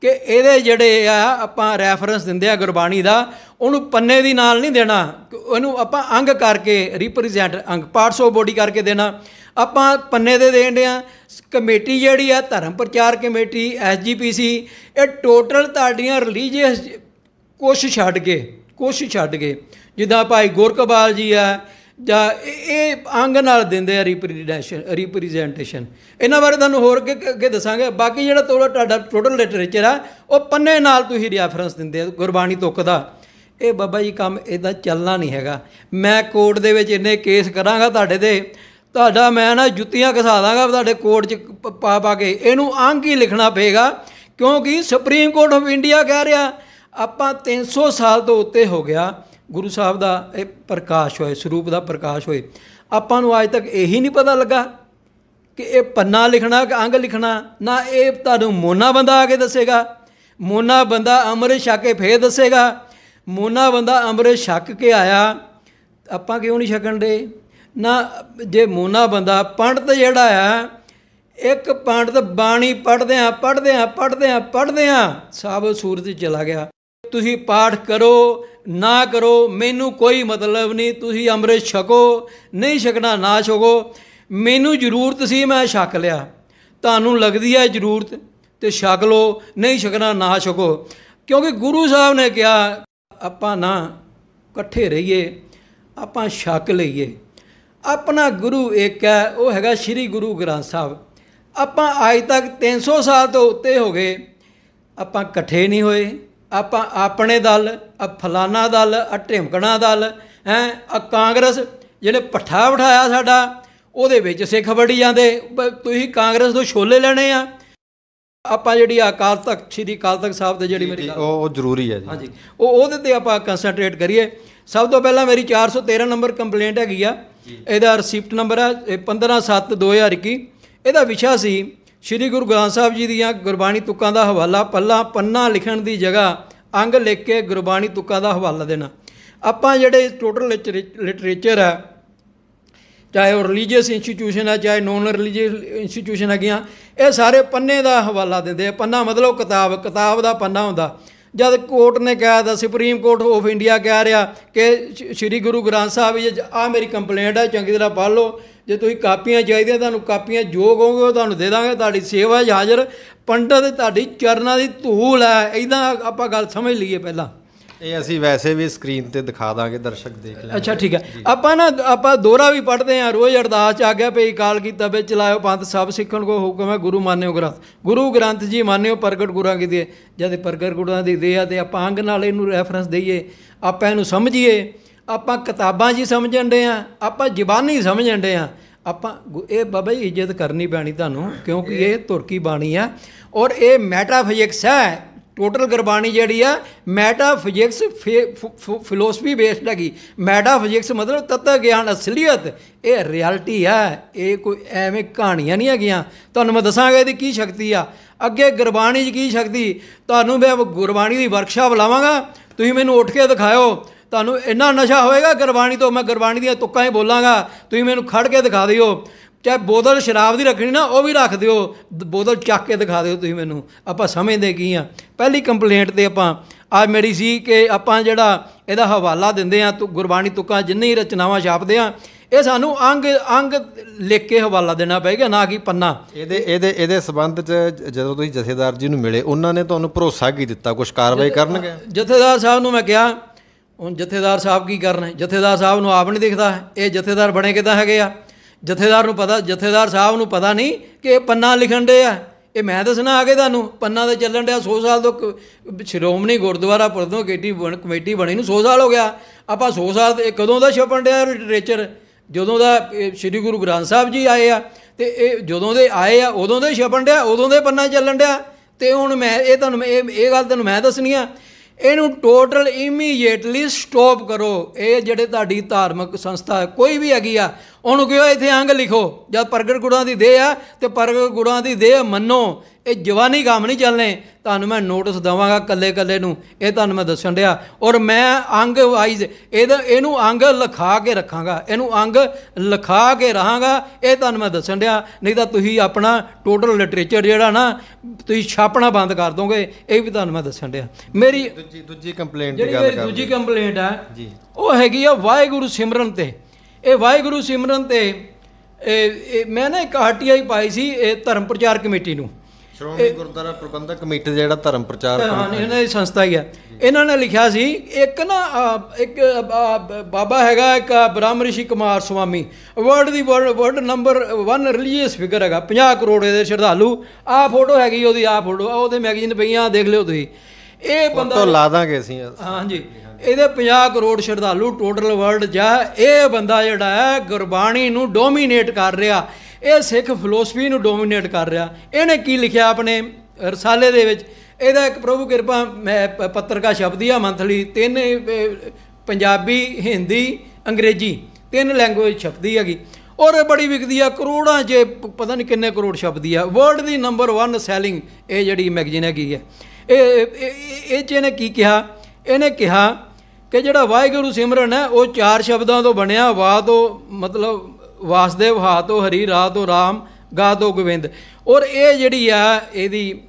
ਕਿ ਇਹਦੇ ਜਿਹੜੇ ਆ ਆਪਾਂ ਰੈਫਰੈਂਸ ਦਿੰਦੇ ਆ ਗੁਰਬਾਣੀ ਦਾ, ਉਹਨੂੰ ਪੰਨੇ ਦੀ ਨਾਲ ਨਹੀਂ ਦੇਣਾ, ਉਹਨੂੰ ਆਪਾਂ ਅੰਗ ਕਰਕੇ ਰਿਪਰੈਜ਼ੈਂਟ, ਅੰਗ ਪਾਰਟਸ ਆਫ ਬੋਡੀ ਕਰਕੇ ਦੇਣਾ। ਆਪਾਂ ਪੰਨੇ ਦੇ ਦੇਣ ਡਿਆ। ਕਮੇਟੀ ਜਿਹੜੀ ਆ ਧਰਮ ਪ੍ਰਚਾਰ ਕਮੇਟੀ SGPC, ਇਹ ਟੋਟਲ ਤੁਹਾਡੀਆਂ ਰਿਲੀਜੀਅਸ ਕੁਛ ਛੱਡ ਕੇ ਜਿੱਦਾਂ ਭਾਈ ਗੁਰਕਬਾਲ ਜੀ ਆ, ਜਾਂ ਇਹ ਅੰਗ ਨਾਲ ਦਿੰਦੇ ਆ ਰਿਪਰੈਜ਼ੈਂਟੇਸ਼ਨ। ਇਹਨਾਂ ਬਾਰੇ ਤੁਹਾਨੂੰ ਹੋਰ ਅੱਗੇ ਦੱਸਾਂਗੇ। ਬਾਕੀ ਜਿਹੜਾ ਤੁਹਾਡਾ ਟੋਟਲ ਲਿਟਰੇਚਰ ਆ, ਉਹ ਪੰਨੇ ਨਾਲ ਤੁਸੀਂ ਰੈਫਰੈਂਸ ਦਿੰਦੇ ਆ ਗੁਰਬਾਣੀ ਤੁਕ ਦਾ। ਇਹ ਬਾਬਾ ਜੀ ਕੰਮ ਇੱਦਾਂ ਚੱਲਣਾ ਨਹੀਂ ਹੈਗਾ। ਮੈਂ ਕੋਰਟ ਦੇ ਵਿੱਚ ਇੰਨੇ ਕੇਸ ਕਰਾਂਗਾ ਤੁਹਾਡੇ 'ਤੇ, ਤੁਹਾਡਾ ਮੈਂ ਨਾ ਜੁੱਤੀਆਂ ਘਸਾ ਦਾਂਗਾ ਤੁਹਾਡੇ ਕੋਰਟ 'ਚ ਪਾ ਕੇ। ਇਹਨੂੰ ਅੰਗ ਹੀ ਲਿਖਣਾ ਪਏਗਾ, ਕਿਉਂਕਿ ਸੁਪਰੀਮ ਕੋਰਟ ਆਫ ਇੰਡੀਆ ਕਹਿ ਰਿਹਾ ਆਪਾਂ 300 ਸਾਲ ਤੋਂ ਉੱਤੇ ਹੋ ਗਿਆ ਗੁਰੂ ਸਾਹਿਬ ਦਾ ਇਹ ਪ੍ਰਕਾਸ਼ ਹੋਏ, ਸਰੂਪ ਦਾ ਪ੍ਰਕਾਸ਼ ਹੋਏ। ਆਪਾਂ ਨੂੰ ਅੱਜ ਤੱਕ ਇਹੀ ਨਹੀਂ ਪਤਾ ਲੱਗਾ ਕਿ ਇਹ ਪੰਨਾ ਲਿਖਣਾ ਕਿ ਅੰਗ ਲਿਖਣਾ। ਨਾ ਇਹ ਤੁਹਾਨੂੰ ਮੋਨਾ ਬੰਦਾ ਆ ਕੇ ਦੱਸੇਗਾ, ਮੋਨਾ ਬੰਦਾ ਅੰਮ੍ਰਿਤ ਛਕ ਕੇ ਫੇਰ ਦੱਸੇਗਾ। ਮੋਨਾ ਬੰਦਾ ਅੰਮ੍ਰਿਤ ਛਕ ਕੇ ਆਇਆ, ਆਪਾਂ ਕਿਉਂ ਨਹੀਂ ਛਕਣ ਦੇ ਨਾ। ਜੇ ਮੋਨਾ ਬੰਦਾ ਪੰਡਤ ਜਿਹੜਾ ਆ, ਇੱਕ ਪੰਡਤ ਬਾਣੀ ਪੜ੍ਹਦੇ ਆ ਸਭ ਸੂਰਤ ਚਲਾ ਗਿਆ। ਤੁਸੀਂ ਪਾਠ ਕਰੋ ਨਾ ਕਰੋ, ਮੈਨੂੰ ਕੋਈ ਮਤਲਬ ਨਹੀਂ। ਤੁਸੀਂ ਅੰਮ੍ਰਿਤ ਛਕੋ, ਨਹੀਂ ਛਕਣਾ ਨਾ ਛਕੋ। ਮੈਨੂੰ ਜ਼ਰੂਰਤ ਸੀ, ਮੈਂ ਛਕ ਲਿਆ। ਤੁਹਾਨੂੰ ਲੱਗਦੀ ਹੈ ਜ਼ਰੂਰਤ ਤੇ ਛਕ ਲਓ, ਨਹੀਂ ਛਕਣਾ ਨਾ ਛਕੋ। ਕਿਉਂਕਿ ਗੁਰੂ ਸਾਹਿਬ ਨੇ ਕਿਹਾ ਆਪਾਂ ਨਾ ਇਕੱਠੇ ਰਹੀਏ, ਆਪਾਂ ਛਕ ਲਈਏ। ਆਪਣਾ ਗੁਰੂ ਇੱਕ ਹੈ, ਉਹ ਹੈਗਾ ਸ਼੍ਰੀ ਗੁਰੂ ਗ੍ਰੰਥ ਸਾਹਿਬ। ਆਪਾਂ ਅੱਜ ਤੱਕ 300 ਸਾਲ ਤੋਂ ਉੱਤੇ ਹੋ ਗਏ, ਆਪਾਂ ਇਕੱਠੇ ਨਹੀਂ ਹੋਏ। ਆਪਾਂ ਆਪਣੇ ਦਲ, ਫਲਾਨਾ ਦਲ, ਢਿਮਕਣਾ ਦਲ ਹੈ, ਕਾਂਗਰਸ ਜਿਹੜੇ ਪੱਠਾ ਬਿਠਾਇਆ ਸਾਡਾ, ਉਹਦੇ ਵਿੱਚ ਸਿੱਖ ਵੜੀ ਜਾਂਦੇ। ਤੁਸੀਂ ਕਾਂਗਰਸ ਤੋਂ ਛੋਲੇ ਲੈਣੇ ਆ। ਆਪਾਂ ਜਿਹੜੀ ਅਕਾਲ ਤਖਤ, ਸ਼੍ਰੀ ਅਕਾਲ ਤਖਤ ਸਾਹਿਬ ਤੇ ਜਿਹੜੀ ਮੇਰੀ ਉਹ ਜ਼ਰੂਰੀ ਹੈ ਜੀ। ਹਾਂਜੀ, ਉਹਦੇ 'ਤੇ ਆਪਾਂ ਕੰਸਨਟਰੇਟ ਕਰੀਏ। ਸਭ ਤੋਂ ਪਹਿਲਾਂ ਮੇਰੀ 413 ਨੰਬਰ ਕੰਪਲੇਂਟ ਹੈਗੀ ਆ। ਇਹਦਾ ਰਿਸੀਪਟ ਨੰਬਰ ਹੈ 15/7/2021। ਇਹਦਾ ਵਿਸ਼ਾ ਸੀ ਸ਼੍ਰੀ ਗੁਰੂ ਗ੍ਰੰਥ ਸਾਹਿਬ ਜੀ ਦੀਆਂ ਗੁਰਬਾਣੀ ਤੁਕਾਂ ਦਾ ਹਵਾਲਾ। ਪੰਨਾ ਲਿਖਣ ਦੀ ਜਗ੍ਹਾ ਅੰਗ ਲਿਖ ਕੇ ਗੁਰਬਾਣੀ ਤੁਕਾਂ ਦਾ ਹਵਾਲਾ ਦੇਣਾ। ਆਪਾਂ ਜਿਹੜੇ ਟੋਟਲ ਲਿਟਰੇਚਰ ਹੈ, ਚਾਹੇ ਉਹ ਰਿਲੀਜੀਅਸ ਇੰਸਟੀਟਿਊਸ਼ਨ ਹੈ, ਚਾਹੇ ਨੋਨ ਰਿਲੀਜੀਅਸ ਇੰਸਟੀਟਿਊਸ਼ਨ ਹੈਗੀਆਂ, ਇਹ ਸਾਰੇ ਪੰਨੇ ਦਾ ਹਵਾਲਾ ਦਿੰਦੇ ਆ। ਪੰਨਾ ਮਤਲਬ ਕਿਤਾਬ ਦਾ ਪੰਨਾ ਹੁੰਦਾ। ਜਦ ਕੋਰਟ ਨੇ ਕਿਹਾ ਤਾਂ ਸੁਪਰੀਮ ਕੋਰਟ ਆਫ ਇੰਡੀਆ ਕਹਿ ਰਿਹਾ ਕਿ ਸ਼੍ਰੀ ਗੁਰੂ ਗ੍ਰੰਥ ਸਾਹਿਬ ਜੀ ਆਹ ਮੇਰੀ ਕੰਪਲੇਂਟ ਹੈ, ਚੰਗੀ ਤਰ੍ਹਾਂ ਪੜ੍ਹ ਲਓ, ਜੇ ਤੁਸੀਂ ਕਾਪੀਆਂ ਚਾਹੀਦੀਆਂ ਤੁਹਾਨੂੰ ਕਾਪੀਆਂ ਜੋ ਕਹੋਗੇ ਉਹ ਤੁਹਾਨੂੰ ਦੇ ਦਾਂਗੇ, ਤੁਹਾਡੀ ਸੇਵਾ 'ਚ ਹਾਜ਼ਰ, ਪੰਡਤ ਤੁਹਾਡੀ ਚਰਨਾਂ ਦੀ ਧੂਲ ਹੈ। ਇੱਦਾਂ ਆਪਾਂ ਗੱਲ ਸਮਝ ਲਈਏ ਪਹਿਲਾਂ। ਇਹ ਅਸੀਂ ਵੈਸੇ ਵੀ ਸਕਰੀਨ ਤੇ ਦਿਖਾ ਦਾਂਗੇ, ਦਰਸ਼ਕ ਦੇਖ ਲੈਣ। ਅੱਛਾ ਠੀਕ ਹੈ। ਆਪਾਂ ਦੋਹਰਾ ਵੀ ਪੜ੍ਹਦੇ ਹਾਂ, ਰੋਜ਼ ਅਰਦਾਸ 'ਚ ਆ ਗਿਆ ਭਈ ਕਾਲ ਕੀ ਤਬੇ ਚਲਾਇਓ ਪੰਥ ਸਭ ਸਿੱਖਣ ਕੋ ਹੁਕਮ ਹੈ, ਗੁਰੂ ਮਾਨਿਓ ਗ੍ਰੰਥ, ਗੁਰੂ ਗ੍ਰੰਥ ਜੀ ਮਾਨਿਓ ਪ੍ਰਗਟ ਗੁਰਾਂ ਕੀ ਦੇ। ਜਦ ਪ੍ਰਗਟ ਗੁਰਾਂ ਦੀ ਦੇ ਆ ਤੇ ਆਪਾਂ ਅੰਗ ਨਾਲ ਇਹਨੂੰ ਰੈਫਰੈਂਸ ਦਈਏ, ਆਪਾਂ ਇਹਨੂੰ ਸਮਝੀਏ। ਆਪਾਂ ਕਿਤਾਬਾਂ 'ਚ ਹੀ ਸਮਝਣ ਡੇ ਆ, ਆਪਾਂ ਜ਼ਬਾਨੀ ਸਮਝਣ ਡੇ ਆ। ਆਪਾਂ ਇਹ ਬਾਬਾ ਜੀ ਇੱਜ਼ਤ ਕਰਨੀ ਪੈਣੀ ਤੁਹਾਨੂੰ, ਕਿਉਂਕਿ ਇਹ ਤੁਰਕੀ ਬਾਣੀ ਆ ਔਰ ਇਹ ਮੈਟਾਫਿਜ਼ਿਕਸ ਹੈ। ਟੋਟਲ ਗੁਰਬਾਣੀ ਜਿਹੜੀ ਆ ਮੈਟਾਫਿਜ਼ਿਕਸ ਫਿਲੋਸਫੀ ਬੇਸਡ ਹੈਗੀ। ਮੈਟਾਫਿਜ਼ਿਕਸ ਮਤਲਬ ਤੱਤ ਗਿਆਨ, ਅਸਲੀਅਤ, ਇਹ ਰਿਐਲਿਟੀ ਆ, ਇਹ ਕੋਈ ਐਵੇਂ ਕਹਾਣੀਆਂ ਨਹੀਂ ਹੈਗੀਆਂ। ਤੁਹਾਨੂੰ ਮੈਂ ਦੱਸਾਂਗਾ ਇਹਦੀ ਕੀ ਸ਼ਕਤੀ ਆ, ਅੱਗੇ ਗੁਰਬਾਣੀ 'ਚ ਕੀ ਸ਼ਕਤੀ। ਤੁਹਾਨੂੰ ਮੈਂ ਗੁਰਬਾਣੀ ਦੀ ਵਰਕਸ਼ਾਪ ਲਾਵਾਂਗਾ, ਤੁਸੀਂ ਮੈਨੂੰ ਉੱਠ ਕੇ ਦਿਖਾਇਓ, ਤੁਹਾਨੂੰ ਇੰਨਾ ਨਸ਼ਾ ਹੋਏਗਾ ਗੁਰਬਾਣੀ ਤੋਂ, ਮੈਂ ਗੁਰਬਾਣੀ ਦੀਆਂ ਤੁੱਕਾਂ ਹੀ ਬੋਲਾਂਗਾ, ਤੁਸੀਂ ਮੈਨੂੰ ਖੜ ਕੇ ਦਿਖਾ ਦਿਓ। ਚਾਹੇ ਬੋਤਲ ਸ਼ਰਾਬ ਦੀ ਰੱਖਣੀ ਨਾ ਉਹ ਵੀ ਰੱਖ ਦਿਓ, ਬੋਤਲ ਚੱਕ ਕੇ ਦਿਖਾ ਦਿਓ ਤੁਸੀਂ ਮੈਨੂੰ, ਆਪਾਂ ਸਮਝਦੇ ਕੀ ਆ। ਪਹਿਲੀ ਕੰਪਲੇਂਟ 'ਤੇ ਆਪਾਂ ਆ ਮੇਰੀ ਸੀ ਕਿ ਆਪਾਂ ਜਿਹੜਾ ਇਹਦਾ ਹਵਾਲਾ ਦਿੰਦੇ ਆ ਗੁਰਬਾਣੀ ਤੁੱਕਾਂ ਜਿੰਨੀ ਰਚਨਾਵਾਂ ਛਾਪਦੇ ਆ, ਇਹ ਸਾਨੂੰ ਅੰਗ ਲਿਖ ਕੇ ਹਵਾਲਾ ਦੇਣਾ ਪਏਗਾ, ਨਾ ਕਿ ਪੰਨਾ। ਇਹਦੇ ਸੰਬੰਧ 'ਚ ਜਦੋਂ ਤੁਸੀਂ ਜਥੇਦਾਰ ਜੀ ਨੂੰ ਮਿਲੇ, ਉਹਨਾਂ ਨੇ ਤੁਹਾਨੂੰ ਭਰੋਸਾ ਕੀ ਦਿੱਤਾ, ਕੁਛ ਕਾਰਵਾਈ ਕਰਨਗੇ? ਜਥੇਦਾਰ ਸਾਹਿਬ ਨੂੰ ਮੈਂ ਕਿਹਾ, ਹੁਣ ਜਥੇਦਾਰ ਸਾਹਿਬ ਕੀ ਕਰਨ, ਜਥੇਦਾਰ ਸਾਹਿਬ ਨੂੰ ਆਪ ਨਹੀਂ ਦਿਖਦਾ ਇਹ ਜਥੇਦਾਰ ਬਣੇ ਕਿੱਦਾਂ ਹੈਗੇ ਆ। ਜਥੇਦਾਰ ਨੂੰ ਪਤਾ, ਜਥੇਦਾਰ ਸਾਹਿਬ ਨੂੰ ਪਤਾ ਨਹੀਂ ਕਿ ਇਹ ਪੰਨਾ ਲਿਖਣ ਡੇ ਆ। ਇਹ ਮੈਂ ਦੱਸਣਾ ਆ ਕੇ ਤੁਹਾਨੂੰ, ਪੰਨਾ 'ਤੇ ਚੱਲਣ ਡਿਆ 100 ਸਾਲ ਤੋਂ। ਸ਼੍ਰੋਮਣੀ ਗੁਰਦੁਆਰਾ ਪ੍ਰਬੰਧਕ ਕਮੇਟੀ ਬਣੀ ਨੂੰ 100 ਸਾਲ ਹੋ ਗਿਆ। ਆਪਾਂ 100 ਸਾਲ ਇਹ ਕਦੋਂ ਦਾ ਛਪਣ ਡਿਆ ਲਿਟਰੇਚਰ, ਜਦੋਂ ਦਾ ਸ਼੍ਰੀ ਗੁਰੂ ਗ੍ਰੰਥ ਸਾਹਿਬ ਜੀ ਆਏ ਆ, ਅਤੇ ਇਹ ਜਦੋਂ ਦੇ ਆਏ ਆ ਉਦੋਂ ਦੇ ਛਪਣ ਡਿਆ, ਉਦੋਂ ਦੇ ਪੰਨਾ ਚੱਲਣ ਡਿਆ। ਅਤੇ ਹੁਣ ਮੈਂ ਇਹ ਤੁਹਾਨੂੰ ਇਹ ਗੱਲ ਤੁਹਾਨੂੰ ਮੈਂ ਦੱਸਣੀ ਆ, ਇਹਨੂੰ ਟੋਟਲ ਇਮੀਡੀਏਟਲੀ ਸਟੋਪ ਕਰੋ। ਇਹ ਜਿਹੜੇ ਤੁਹਾਡੀ ਧਾਰਮਿਕ ਸੰਸਥਾ ਕੋਈ ਵੀ ਹੈਗੀ ਆ, ਉਹਨੂੰ ਕਿਹਾ ਇੱਥੇ ਅੰਗ ਲਿਖੋ, ਜਦ ਪ੍ਰਗਟ ਗੁਰਾਂ ਦੀ ਦੇਹ ਆ ਅਤੇ ਪ੍ਰਗਟ ਗੁਰਾਂ ਦੀ ਦੇਹ ਮੰਨੋ। ਇਹ ਜਵਾਨੀ ਕੰਮ ਨਹੀਂ ਚੱਲਣੇ। ਤੁਹਾਨੂੰ ਮੈਂ ਨੋਟਿਸ ਦੇਵਾਂਗਾ ਕੱਲੇ ਨੂੰ, ਇਹ ਤੁਹਾਨੂੰ ਮੈਂ ਦੱਸਣ ਡਿਆ। ਔਰ ਮੈਂ ਅੰਗ ਵਾਈਜ਼ ਇਹਨੂੰ ਅੰਗ ਲਿਖਾ ਕੇ ਰੱਖਾਂਗਾ, ਇਹਨੂੰ ਅੰਗ ਲਿਖਾ ਕੇ ਰਹਾਂਗਾ, ਇਹ ਤੁਹਾਨੂੰ ਮੈਂ ਦੱਸਣ ਡਿਆ। ਨਹੀਂ ਤਾਂ ਤੁਸੀਂ ਆਪਣਾ ਟੋਟਲ ਲਿਟਰੇਚਰ ਜਿਹੜਾ ਨਾ ਤੁਸੀਂ ਛਾਪਣਾ ਬੰਦ ਕਰ ਦੋਗੇ, ਇਹ ਵੀ ਤੁਹਾਨੂੰ ਮੈਂ ਦੱਸਣ ਡਿਆ। ਮੇਰੀ ਦੂਜੀ ਕੰਪਲੇਂਟ ਜਿਹੜੀ ਮੇਰੀ ਦੂਜੀ ਕੰਪਲੇਂਟ ਹੈ ਜੀ, ਉਹ ਹੈਗੀ ਆ ਵਾਹਿਗੁਰੂ ਸਿਮਰਨ 'ਤੇ। ਇਹ ਵਾਹਿਗੁਰੂ ਸਿਮਰਨ 'ਤੇ ਮੈਂ ਨਾ ਇੱਕ RTI ਪਾਈ ਸੀ ਇਹ ਧਰਮ ਪ੍ਰਚਾਰ ਕਮੇਟੀ ਨੂੰ, ਸ਼੍ਰੋਮਣੀ ਗੁਰਦੁਆਰਾ ਪ੍ਰਬੰਧਕ ਕਮੇਟੀ ਦਾ ਜਿਹੜਾ ਧਰਮ ਪ੍ਰਚਾਰ ਇਹਨਾਂ ਦੀ ਸੰਸਥਾ ਹੀ ਹੈ। ਇਹਨਾਂ ਨੇ ਲਿਖਿਆ ਸੀ ਇੱਕ ਬਾਬਾ ਹੈਗਾ, ਇੱਕ Brahm Rishi Kumar Swami, world number 1 religious figure ਹੈਗਾ, 50 ਕਰੋੜ ਦੇ ਸ਼ਰਧਾਲੂ। ਆਹ ਫੋਟੋ ਹੈਗੀ ਉਹਦੀ, ਆਹ ਫੋਟੋ ਉਹਦੇ ਮੈਗਜ਼ੀਨ ਪਈਆਂ, ਦੇਖ ਲਿਓ ਤੁਸੀਂ। ਇਹ ਬੰਦਾ ਲਾ ਦਾਂਗੇ ਅਸੀਂ, ਹਾਂਜੀ, ਇਹਦੇ 50 ਕਰੋੜ ਸ਼ਰਧਾਲੂ ਟੋਟਲ ਵਰਲਡ 'ਚ। ਇਹ ਬੰਦਾ ਜਿਹੜਾ ਹੈ ਗੁਰਬਾਣੀ ਨੂੰ ਡੋਮੀਨੇਟ ਕਰ ਰਿਹਾ, ਇਹ ਸਿੱਖ ਫਿਲੋਸਫੀ ਨੂੰ ਡੋਮੀਨੇਟ ਕਰ ਰਿਹਾ। ਇਹਨੇ ਕੀ ਲਿਖਿਆ ਆਪਣੇ ਰਸਾਲੇ ਦੇ ਵਿੱਚ, ਇਹਦਾ ਇੱਕ ਪ੍ਰਭੂ ਕਿਰਪਾ ਮੈਂ ਪੱਤਰਕਾ ਛਪਦੀ ਆ ਮੰਥਲੀ, 3 ਪੰਜਾਬੀ, ਹਿੰਦੀ, ਅੰਗਰੇਜ਼ੀ 3 ਲੈਂਗੁਏਜ ਛਪਦੀ ਹੈਗੀ, ਔਰ ਬੜੀ ਵਿਕਦੀ ਆ, ਕਰੋੜਾਂ 'ਚ ਪਤਾ ਨਹੀਂ ਕਿੰਨੇ ਕਰੋੜ ਛਪਦੀ ਆ। ਵਰਲਡ ਦੀ ਨੰਬਰ 1 ਸੈਲਿੰਗ ਇਹ ਜਿਹੜੀ ਮੈਗਜ਼ੀਨ ਹੈਗੀ ਹੈ। ਇਹ 'ਚ ਇਹਨੇ ਕੀ ਕਿਹਾ, ਇਹਨੇ ਕਿਹਾ ਕਿ ਜਿਹੜਾ ਵਾਹਿਗੁਰੂ ਸਿਮਰਨ ਹੈ ਉਹ 4 ਸ਼ਬਦਾਂ ਤੋਂ ਬਣਿਆ। ਵਾਹ ਤੋਂ ਮਤਲਬ ਵਾਸਦੇਵ, ਹਾ ਤੋਂ ਹਰੀ, ਰਾਹ ਤੋਂ ਰਾਮ, ਗਾ ਤੋਂ ਗੋਬਿੰਦ। ਔਰ ਇਹ ਜਿਹੜੀ ਆ ਇਹਦੀ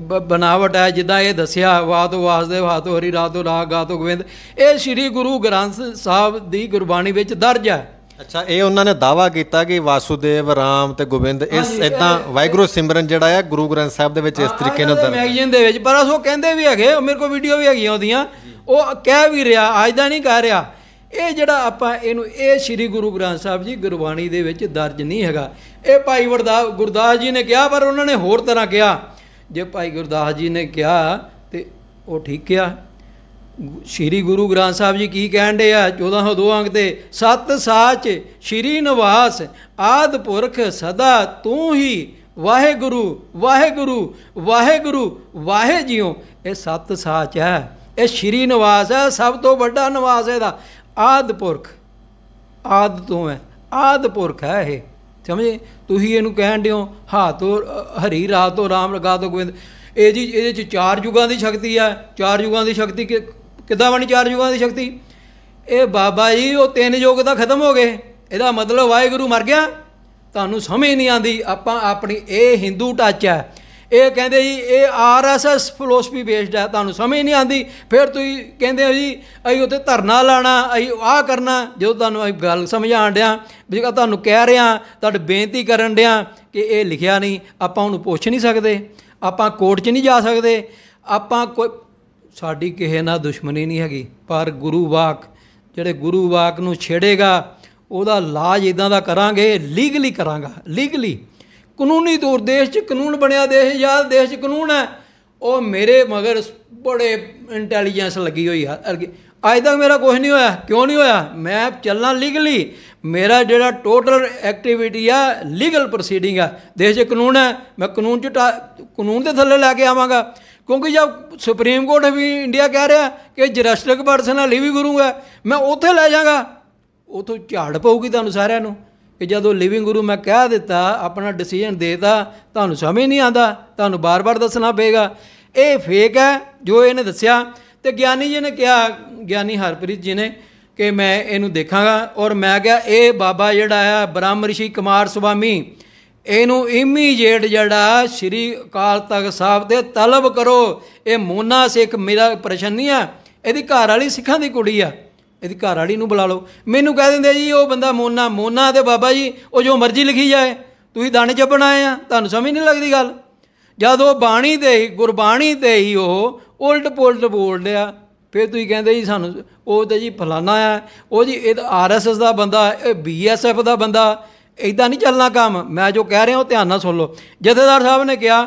ਬਨਾਵਟ ਹੈ, ਜਿੱਦਾਂ ਇਹ ਦੱਸਿਆ, ਵਾਹ ਤੋਂ ਵਾਸਦੇਵ, ਹਾ ਤੋਂ ਹਰੀ, ਰਾਹ ਤੋਂ ਰਾਗ, ਗਾ ਤੋਂ ਗੋਬਿੰਦ, ਇਹ ਸ਼੍ਰੀ ਗੁਰੂ ਗ੍ਰੰਥ ਸਾਹਿਬ ਦੀ ਗੁਰਬਾਣੀ ਵਿੱਚ ਦਰਜ ਹੈ। ਅੱਛਾ, ਇਹ ਉਹਨਾਂ ਨੇ ਦਾਅਵਾ ਕੀਤਾ ਕਿ ਵਾਸੁਦੇਵ, ਰਾਮ ਤੇ ਗੋਬਿੰਦ ਇਸ ਇਦਾਂ ਵਾਹਿਗੁਰੂ ਸਿਮਰਨ ਜਿਹੜਾ ਹੈ ਗੁਰੂ ਗ੍ਰੰਥ ਸਾਹਿਬ ਦੇ ਵਿੱਚ ਇਸ ਤਰੀਕੇ ਨਾਲ ਦਰਜ ਮੈਗਜ਼ੀਨ ਦੇ ਵਿੱਚ। ਪਰ ਉਹ ਕਹਿੰਦੇ ਵੀ ਹੈਗੇ, ਮੇਰੇ ਕੋਲ ਵੀਡੀਓ ਵੀ ਹੈਗੀਆਂ ਉਹਦੀਆਂ, ਉਹ ਕਹਿ ਵੀ ਰਿਹਾ, ਅੱਜ ਦਾ ਨਹੀਂ ਕਹਿ ਰਿਹਾ। ਇਹ ਜਿਹੜਾ ਆਪਾਂ ਇਹਨੂੰ, ਇਹ ਸ਼੍ਰੀ ਗੁਰੂ ਗ੍ਰੰਥ ਸਾਹਿਬ ਜੀ ਗੁਰਬਾਣੀ ਦੇ ਵਿੱਚ ਦਰਜ ਨਹੀਂ ਹੈਗਾ। ਇਹ ਭਾਈ ਗੁਰਦਾਸ ਜੀ ਨੇ ਕਿਹਾ, ਪਰ ਉਹਨਾਂ ਨੇ ਹੋਰ ਤਰ੍ਹਾਂ ਕਿਹਾ। ਜੇ ਭਾਈ ਗੁਰਦਾਸ ਜੀ ਨੇ ਕਿਹਾ ਤੇ ਉਹ ਠੀਕ ਕਿਹਾ। ਸ਼੍ਰੀ ਗੁਰੂ ਗ੍ਰੰਥ ਸਾਹਿਬ ਜੀ ਕੀ ਕਹਿਣ ਡੇ ਆ 1402 ਅੰਗ ਤੇ, ਸਤ ਸਾਚ ਸ਼੍ਰੀ ਨਿਵਾਸ ਆਦਿ ਪੁਰਖ ਸਦਾ ਤੂੰ ਹੀ ਵਾਹਿਗੁਰੂ ਵਾਹਿਗੁਰੂ ਵਾਹਿਗੁਰੂ ਵਾਹਿ ਜਿਉ। ਇਹ ਸਤ ਸਾਚ ਹੈ, ਇਹ ਸ਼੍ਰੀ ਨਿਵਾਸ ਹੈ, ਸਭ ਤੋਂ ਵੱਡਾ ਨਿਵਾਸ ਇਹਦਾ। ਆਦਿ ਪੁਰਖ, ਆਦਿ ਤੋਂ ਹੈ, ਆਦਿ ਪੁਰਖ ਹੈ ਇਹ, ਸਮਝੇ ਤੁਸੀਂ। ਇਹਨੂੰ ਕਹਿਣ ਦਿਓ ਹਾ ਤੋਂ ਹਰੀ, ਰਾਹ ਤੋਂ ਰਾਮ, ਗਾ ਤੋਂ ਗੋਬਿੰਦ। ਇਹ ਜੀ ਇਹਦੇ 'ਚ 4 ਯੁਗਾਂ ਦੀ ਸ਼ਕਤੀ ਹੈ। 4 ਯੁਗਾਂ ਦੀ ਸ਼ਕਤੀ ਕਿੱਦਾਂ ਬਣੀ 4 ਯੁਗਾਂ ਦੀ ਸ਼ਕਤੀ? ਇਹ ਬਾਬਾ ਜੀ ਉਹ 3 ਯੁੱਗ ਤਾਂ ਖਤਮ ਹੋ ਗਏ, ਇਹਦਾ ਮਤਲਬ ਵਾਹਿਗੁਰੂ ਮਰ ਗਿਆ। ਤੁਹਾਨੂੰ ਸਮਝ ਨਹੀਂ ਆਉਂਦੀ। ਆਪਾਂ ਆਪਣੀ ਇਹ ਹਿੰਦੂ ਟੱਚ ਹੈ, ਇਹ ਕਹਿੰਦੇ ਜੀ ਇਹ RSS ਫਿਲੋਸਫੀ ਬੇਸਡ ਹੈ, ਤੁਹਾਨੂੰ ਸਮਝ ਨਹੀਂ ਆਉਂਦੀ। ਫਿਰ ਤੁਸੀਂ ਕਹਿੰਦੇ ਹੋ ਜੀ ਅਸੀਂ ਉੱਥੇ ਧਰਨਾ ਲਾਣਾ, ਅਸੀਂ ਆਹ ਕਰਨਾ। ਜਦੋਂ ਤੁਹਾਨੂੰ ਅਸੀਂ ਗੱਲ ਸਮਝਾਉਣ ਡਿਆਂ ਵੀ ਤੁਹਾਨੂੰ ਕਹਿ ਰਿਹਾ, ਤੁਹਾਡੀ ਬੇਨਤੀ ਕਰਨ ਡਿਆਂ ਕਿ ਇਹ ਲਿਖਿਆ ਨਹੀਂ, ਆਪਾਂ ਉਹਨੂੰ ਪੁੱਛ ਨਹੀਂ ਸਕਦੇ, ਆਪਾਂ ਕੋਰਟ 'ਚ ਨਹੀਂ ਜਾ ਸਕਦੇ, ਆਪਾਂ ਕੋਈ ਸਾਡੀ ਕਿਸੇ ਨਾਲ ਦੁਸ਼ਮਣੀ ਨਹੀਂ ਹੈਗੀ। ਪਰ ਗੁਰੂ ਵਾਕ, ਜਿਹੜੇ ਗੁਰੂ ਵਾਕ ਨੂੰ ਛੇੜੇਗਾ ਉਹਦਾ ਇਲਾਜ ਇੱਦਾਂ ਦਾ ਕਰਾਂਗੇ, ਲੀਗਲੀ ਕਰਾਂਗਾ, ਲੀਗਲੀ ਕਾਨੂੰਨੀ ਤੌਰ। ਦੇਸ਼ 'ਚ ਕਾਨੂੰਨ ਬਣਿਆ, ਦੇਸ਼ ਆਜ਼ਾਦ, ਦੇਸ਼ 'ਚ ਕਾਨੂੰਨ ਹੈ। ਉਹ ਮੇਰੇ ਮਗਰ ਬੜੇ ਇੰਟੈਲੀਜੈਂਸ ਲੱਗੀ ਹੋਈ ਆ। ਅੱਜ ਤੱਕ ਮੇਰਾ ਕੁਛ ਨਹੀਂ ਹੋਇਆ। ਕਿਉਂ ਨਹੀਂ ਹੋਇਆ? ਮੈਂ ਚੱਲਣਾ ਲੀਗਲੀ। ਮੇਰਾ ਜਿਹੜਾ ਟੋਟਲ ਐਕਟੀਵਿਟੀ ਆ ਲੀਗਲ ਪ੍ਰੋਸੀਡਿੰਗ ਆ। ਦੇਸ਼ 'ਚ ਕਾਨੂੰਨ ਹੈ, ਮੈਂ ਕਾਨੂੰਨ ਦੇ ਥੱਲੇ ਲੈ ਕੇ ਆਵਾਂਗਾ। ਕਿਉਂਕਿ ਜਦ ਸੁਪਰੀਮ ਕੋਰਟ ਵੀ ਇੰਡੀਆ ਕਹਿ ਰਿਹਾ ਕਿ ਜਰਸਟਿਕ ਪਰਸਨ ਹੈ, ਲਿਵਿੰਗ ਗੁਰੂ ਹੈ, ਮੈਂ ਉੱਥੇ ਲੈ ਜਾਵਾਂਗਾ। ਉੱਥੋਂ ਝਾੜ ਪਊਗੀ ਤੁਹਾਨੂੰ ਸਾਰਿਆਂ ਨੂੰ ਕਿ ਜਦੋਂ ਲਿਵਿੰਗ ਗੁਰੂ ਮੈਂ ਕਹਿ ਦਿੱਤਾ, ਆਪਣਾ ਡਿਸੀਜਨ ਦੇਤਾ, ਤੁਹਾਨੂੰ ਸਮਝ ਨਹੀਂ ਆਉਂਦਾ, ਤੁਹਾਨੂੰ ਬਾਰ-ਬਾਰ ਦੱਸਣਾ ਪਏਗਾ। ਇਹ ਫੇਕ ਹੈ ਜੋ ਇਹਨੇ ਦੱਸਿਆ। ਅਤੇ ਗਿਆਨੀ ਜੀ ਨੇ ਕਿਹਾ, ਗਿਆਨੀ ਹਰਪ੍ਰੀਤ ਜੀ ਨੇ, ਕਿ ਮੈਂ ਇਹਨੂੰ ਦੇਖਾਂਗਾ। ਔਰ ਮੈਂ ਕਿਹਾ ਇਹ ਬਾਬਾ ਜਿਹੜਾ ਆ ਬ੍ਰਹਮ ਰਿਸ਼ੀ ਕੁਮਾਰ ਸੁਆਮੀ, ਇਹਨੂੰ ਇਮੀਡੀਏਟ ਜਿਹੜਾ ਸ਼੍ਰੀ ਅਕਾਲ ਤਖਤ ਸਾਹਿਬ ਦੇ ਤਲਬ ਕਰੋ। ਇਹ ਮੋਨਾ ਸਿੱਖ ਮੇਰਾ ਪ੍ਰਸ਼ਨ ਨਹੀਂ ਆ, ਇਹਦੀ ਘਰ ਵਾਲੀ ਸਿੱਖਾਂ ਦੀ ਕੁੜੀ ਆ, ਇਹਦੀ ਘਰ ਵਾਲੀ ਨੂੰ ਬੁਲਾ ਲਓ। ਮੈਨੂੰ ਕਹਿ ਦਿੰਦੇ ਜੀ ਉਹ ਬੰਦਾ ਮੋਨਾ ਤੇ ਬਾਬਾ ਜੀ ਉਹ ਜੋ ਮਰਜ਼ੀ ਲਿਖੀ ਜਾਏ, ਤੁਸੀਂ ਦਾਣੇ ਚੱਪਣ ਆਏ ਆ, ਤੁਹਾਨੂੰ ਸਮਝ ਨਹੀਂ ਲੱਗਦੀ ਗੱਲ। ਜਦ ਉਹ ਬਾਣੀ 'ਤੇ ਹੀ, ਗੁਰਬਾਣੀ 'ਤੇ ਹੀ ਉਹ ਉਲਟ ਪੁਲਟ ਬੋਲਦੇ ਆ, ਫਿਰ ਤੁਸੀਂ ਕਹਿੰਦੇ ਜੀ ਸਾਨੂੰ ਉਹ ਤਾਂ ਜੀ ਫਲਾਨਾ ਆ, ਉਹ ਜੀ ਇਹ RSS ਦਾ ਬੰਦਾ, ਇਹ BSF ਦਾ ਬੰਦਾ। ਇੱਦਾਂ ਨਹੀਂ ਚੱਲਣਾ ਕੰਮ। ਮੈਂ ਜੋ ਕਹਿ ਰਿਹਾ ਉਹ ਧਿਆਨ ਨਾਲ ਸੁਣ ਲਓ। ਜਥੇਦਾਰ ਸਾਹਿਬ ਨੇ ਕਿਹਾ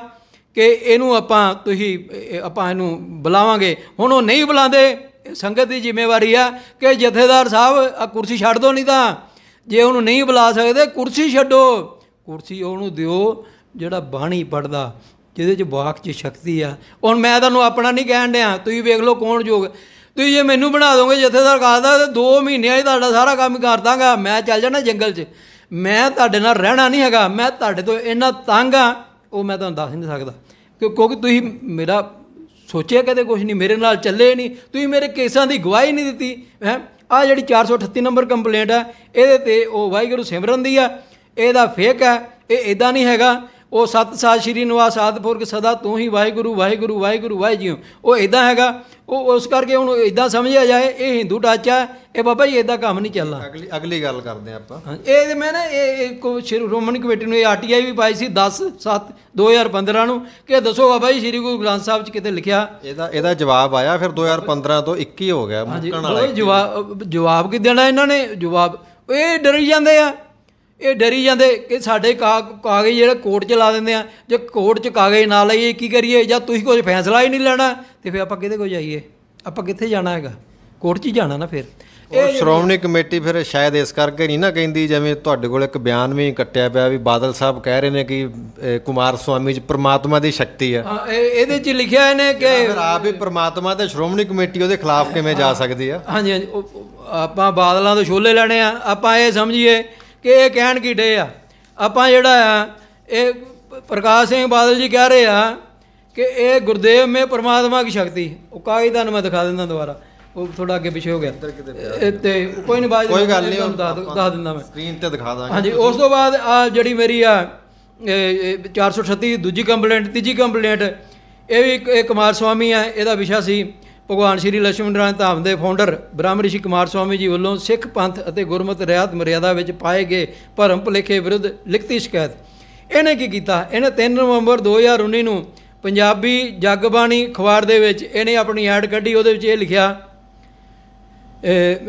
ਕਿ ਇਹਨੂੰ ਆਪਾਂ ਇਹਨੂੰ ਬੁਲਾਵਾਂਗੇ। ਹੁਣ ਉਹ ਨਹੀਂ ਬੁਲਾਉਂਦੇ, ਸੰਗਤ ਦੀ ਜ਼ਿੰਮੇਵਾਰੀ ਆ ਕਿ ਜਥੇਦਾਰ ਸਾਹਿਬ ਕੁਰਸੀ ਛੱਡ ਦਿਓ, ਨਹੀਂ ਤਾਂ ਜੇ ਉਹਨੂੰ ਨਹੀਂ ਬੁਲਾ ਸਕਦੇ ਕੁਰਸੀ ਛੱਡੋ। ਕੁਰਸੀ ਉਹਨੂੰ ਦਿਓ ਜਿਹੜਾ ਬਾਣੀ ਪੜ੍ਹਦਾ, ਜਿਹਦੇ 'ਚ ਵਾਕ 'ਚ ਸ਼ਕਤੀ ਆ। ਹੁਣ ਮੈਂ ਤੁਹਾਨੂੰ ਆਪਣਾ ਨਹੀਂ ਕਹਿਣ ਡਿਆ, ਤੁਸੀਂ ਵੇਖ ਲਓ ਕੌਣ ਯੋਗ। ਤੁਸੀਂ ਜੇ ਮੈਨੂੰ ਬਣਾ ਦੋਗੇ ਜਥੇਦਾਰ ਕਰਦਾ ਤਾਂ 2 ਮਹੀਨਿਆਂ 'ਚ ਤੁਹਾਡਾ ਸਾਰਾ ਕੰਮ ਕਰ ਦਾਂਗਾ। ਮੈਂ ਚੱਲ ਜਾਣਾ ਜੰਗਲ 'ਚ, ਮੈਂ ਤੁਹਾਡੇ ਨਾਲ ਰਹਿਣਾ ਨਹੀਂ ਹੈਗਾ। ਮੈਂ ਤੁਹਾਡੇ ਤੋਂ ਇੰਨਾ ਤੰਗ ਆ, ਉਹ ਮੈਂ ਤੁਹਾਨੂੰ ਦੱਸ ਨਹੀਂ ਸਕਦਾ। ਕਿਉਂਕਿ ਤੁਸੀਂ ਮੇਰਾ ਸੋਚਿਆ ਕਦੇ ਕੁਛ ਨਹੀਂ, ਮੇਰੇ ਨਾਲ ਚੱਲੇ ਨਹੀਂ, ਤੁਸੀਂ ਮੇਰੇ ਕੇਸਾਂ ਦੀ ਗਵਾਹੀ ਨਹੀਂ ਦਿੱਤੀ ਹੈ। ਆਹ ਜਿਹੜੀ 438 ਨੰਬਰ ਕੰਪਲੇਂਟ ਹੈ, ਇਹਦੇ 'ਤੇ ਉਹ ਵਾਹਿਗੁਰੂ ਸਿਮਰਨ ਦੀ ਆ, ਇਹਦਾ ਫੇਕ ਹੈ। ਇਹ ਇੱਦਾਂ ਨਹੀਂ ਹੈਗਾ। ਉਹ ਸਤ ਸਾਤ ਸ਼੍ਰੀ ਨਿਵਾਸ ਆਦਿ ਸਦਾ ਤੂੰ ਹੀ ਵਾਹਿਗੁਰੂ ਵਾਹਿਗੁਰੂ ਵਾਹਿਗੁਰੂ ਵਾਹਿਜੀਓ, ਉਹ ਇੱਦਾਂ ਹੈਗਾ। ਉਹ ਉਸ ਕਰਕੇ ਉਹਨੂੰ ਇੱਦਾਂ ਸਮਝਿਆ ਜਾਏ ਇਹ ਹਿੰਦੂ ਟੱਚ ਹੈ। ਇਹ ਬਾਬਾ ਜੀ ਇੱਦਾਂ ਕੰਮ ਨਹੀਂ ਚੱਲਣਾ। ਅਗਲੀ ਗੱਲ ਕਰਦੇ ਹਾਂ ਆਪਾਂ। ਇਹ ਮੈਂ ਨਾ ਇਹ ਸ਼੍ਰੋਮਣੀ ਕਮੇਟੀ ਨੂੰ ਇਹ RTI ਵੀ ਪਾਈ ਸੀ 10/7/2015 ਨੂੰ ਕਿ ਦੱਸੋ ਬਾਬਾ ਜੀ ਸ਼੍ਰੀ ਗੁਰੂ ਗ੍ਰੰਥ ਸਾਹਿਬ 'ਚ ਕਿਤੇ ਲਿਖਿਆ। ਇਹਦਾ ਜਵਾਬ ਆਇਆ ਫਿਰ 2015 ਤੋਂ 21 ਹੋ ਗਿਆ ਮੁੱਕਣ ਵਾਲਾ। ਜਵਾਬ ਕੀ ਦੇਣਾ ਇਹਨਾਂ ਨੇ? ਜਵਾਬ ਇਹ ਡਰੀ ਜਾਂਦੇ ਆ, ਇਹ ਡਰੀ ਜਾਂਦੇ ਕਿ ਸਾਡੇ ਕਾਗਜ਼ ਜਿਹੜੇ ਕੋਰਟ 'ਚ ਲਾ ਦਿੰਦੇ ਆ। ਜੇ ਕੋਰਟ 'ਚ ਕਾਗਜ਼ ਨਾ ਲਈਏ ਕੀ ਕਰੀਏ? ਜਾਂ ਤੁਸੀਂ ਕੁਝ ਫੈਸਲਾ ਹੀ ਨਹੀਂ ਲੈਣਾ ਤੇ ਫਿਰ ਆਪਾਂ ਕਿਹਦੇ ਕੋਲ ਜਾਈਏ? ਆਪਾਂ ਕਿੱਥੇ ਜਾਣਾ ਹੈਗਾ? ਕੋਰਟ 'ਚ ਹੀ ਜਾਣਾ ਨਾ। ਫਿਰ ਇਹ ਸ਼੍ਰੋਮਣੀ ਕਮੇਟੀ ਫਿਰ ਸ਼ਾਇਦ ਇਸ ਕਰਕੇ ਨਹੀਂ ਨਾ ਕਹਿੰਦੀ, ਜਿਵੇਂ ਤੁਹਾਡੇ ਕੋਲ ਇੱਕ ਬਿਆਨ ਵੀ ਕੱਟਿਆ ਪਿਆ ਵੀ ਬਾਦਲ ਸਾਹਿਬ ਕਹਿ ਰਹੇ ਨੇ ਕਿ ਕੁਮਾਰ ਸੁਆਮੀ 'ਚ ਪ੍ਰਮਾਤਮਾ ਦੀ ਸ਼ਕਤੀ ਆ। ਇਹਦੇ 'ਚ ਲਿਖਿਆ ਇਹਨੇ ਕਿ ਫਿਰ ਆਪ ਹੀ ਪ੍ਰਮਾਤਮਾ ਤੇ ਸ਼੍ਰੋਮਣੀ ਕਮੇਟੀ ਉਹਦੇ ਖਿਲਾਫ ਕਿਵੇਂ ਜਾ ਸਕਦੀ ਆ? ਹਾਂਜੀ ਹਾਂਜੀ, ਆਪਾਂ ਬਾਦਲਾਂ ਤੋਂ ਛੋਲੇ ਲੈਣੇ ਆ। ਆਪਾਂ ਇਹ ਸਮਝੀਏ ਕਿ ਇਹ ਕਹਿਣ ਕੀ ਡੇ ਆ। ਆਪਾਂ ਜਿਹੜਾ ਆ ਇਹ ਪ੍ਰਕਾਸ਼ ਸਿੰਘ ਬਾਦਲ ਜੀ ਕਹਿ ਰਹੇ ਆ ਕਿ ਇਹ ਗੁਰਦੇਵ ਮੇ ਪਰਮਾਤਮਾ ਕੀ ਸ਼ਕਤੀ। ਉਹ ਕਾਗਜ਼ ਤੁਹਾਨੂੰ ਮੈਂ ਦਿਖਾ ਦਿੰਦਾ ਦੁਬਾਰਾ, ਉਹ ਥੋੜਾ ਅੱਗੇ ਪਿੱਛੇ ਹੋ ਗਿਆ ਤੇ ਕੋਈ ਨਹੀਂ ਬਾਅਦ ਕੋਈ ਗੱਲ ਨਹੀਂ ਦੱਸ ਦਿੰਦਾ ਮੈਂ, ਸਕਰੀਨ ਤੇ ਦਿਖਾ ਦਾਂਗੇ। ਹਾਂਜੀ, ਉਸ ਤੋਂ ਬਾਅਦ ਆ ਜਿਹੜੀ ਮੇਰੀ ਆ 438 ਦੂਜੀ ਕੰਪਲੇਂਟ, ਤੀਜੀ ਕੰਪਲੇਂਟ, ਇਹ ਵੀ ਇੱਕ ਕੁਮਾਰ ਸੁਆਮੀ ਆ। ਇਹਦਾ ਵਿਸ਼ਾ ਸੀ ਭਗਵਾਨ ਸ਼੍ਰੀ ਲక్ష్ਮਣ ਨਾਰਾਇਣ ਧਾਮ ਦੇ ਫਾਊਂਡਰ ਬ੍ਰਹਮ ਰਿਸ਼ੀ ਕੁਮਾਰ ਸੁਆਮੀ ਜੀ ਵੱਲੋਂ ਸਿੱਖ ਪੰਥ ਅਤੇ ਗੁਰਮਤਿ ਰਹਿਤ ਮਰਿਆਦਾ ਵਿੱਚ ਪਾਏ ਗਏ ਭਰਮ ਭੁਲੇਖੇ ਵਿਰੁੱਧ ਲਿਖਤੀ ਸ਼ਿਕਾਇਤ। ਇਹਨੇ ਕੀ ਕੀਤਾ? ਇਹਨੇ 3 ਨਵੰਬਰ 2019 ਨੂੰ ਪੰਜਾਬੀ ਜਗਬਾਣੀ ਅਖਬਾਰ ਦੇ ਵਿੱਚ ਇਹਨੇ ਆਪਣੀ ਐਡ ਕੱਢੀ। ਉਹਦੇ ਵਿੱਚ ਇਹ ਲਿਖਿਆ,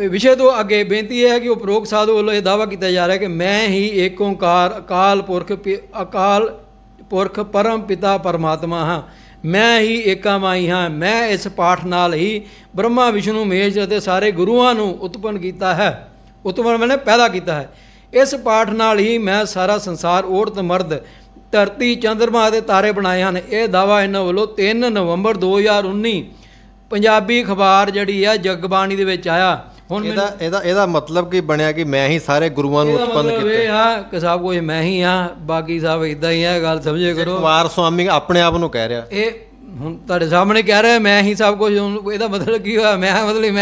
ਵਿਸ਼ੇ ਤੋਂ ਅੱਗੇ ਬੇਨਤੀ ਇਹ ਹੈ ਕਿ ਉਪਰੋਕਤ ਸਾਧੂ ਵੱਲੋਂ ਇਹ ਦਾਅਵਾ ਕੀਤਾ ਜਾ ਰਿਹਾ ਕਿ ਮੈਂ ਹੀ ਏਕ ਓਂਕਾਰ ਅਕਾਲ ਪੁਰਖ ਪਰਮ ਪਿਤਾ ਪਰਮਾਤਮਾ ਹਾਂ, ਮੈਂ ਹੀ ਏਕਾ ਮਾਈ ਹਾਂ। ਮੈਂ ਇਸ ਪਾਠ ਨਾਲ ਹੀ ਬ੍ਰਹਮਾ ਵਿਸ਼ਨੂੰ ਮਹੇਸ਼ ਅਤੇ ਸਾਰੇ ਗੁਰੂਆਂ ਨੂੰ ਉਤਪੰਨ ਕੀਤਾ ਹੈ। ਉਤਪੰਨ ਮੈਨੇ ਪੈਦਾ ਕੀਤਾ ਹੈ। ਇਸ ਪਾਠ ਨਾਲ ਹੀ ਮੈਂ ਸਾਰਾ ਸੰਸਾਰ, ਔਰਤ ਮਰਦ, ਧਰਤੀ, ਚੰਦਰਮਾ ਅਤੇ ਤਾਰੇ ਬਣਾਏ ਹਨ। ਇਹ ਦਾਅਵਾ ਇਹਨਾਂ ਵੱਲੋਂ 3 ਨਵੰਬਰ 2019 ਪੰਜਾਬੀ ਅਖਬਾਰ ਜਿਹੜੀ ਆ ਜਗਬਾਣੀ ਦੇ ਵਿੱਚ ਆਇਆ। ਹੁਣ ਇਹਦਾ ਮਤਲਬ ਕੀ ਬਣਿਆ ਕਿ ਮੈਂ ਹੀ ਸਾਰੇ ਗੁਰੂਆਂ ਨੂੰ ਉਤਪੰਨ ਕੀਤਾ? ਇਹ ਆ ਕਿ ਸਭ ਕੁਝ ਮੈਂ ਹੀ ਆ, ਬਾਕੀ ਸਭ ਇਦਾਂ ਹੀ ਆ। ਗੱਲ ਸਮਝੇ ਕਰੋ। ਕੁਮਾਰ ਸੁਆਮੀ ਆਪਣੇ ਆਪ ਨੂੰ ਕਹਿ ਰਿਹਾ, ਇਹ ਹੁਣ ਤੁਹਾਡੇ ਸਾਹਮਣੇ ਕਹਿ ਰਿਹਾ ਮੈਂ ਹੀ ਸਭ ਕੁਝ। ਇਹਦਾ ਮਤਲਬ ਕੀ ਹੋਇਆ? ਮੈਂ ਮਤਲਬ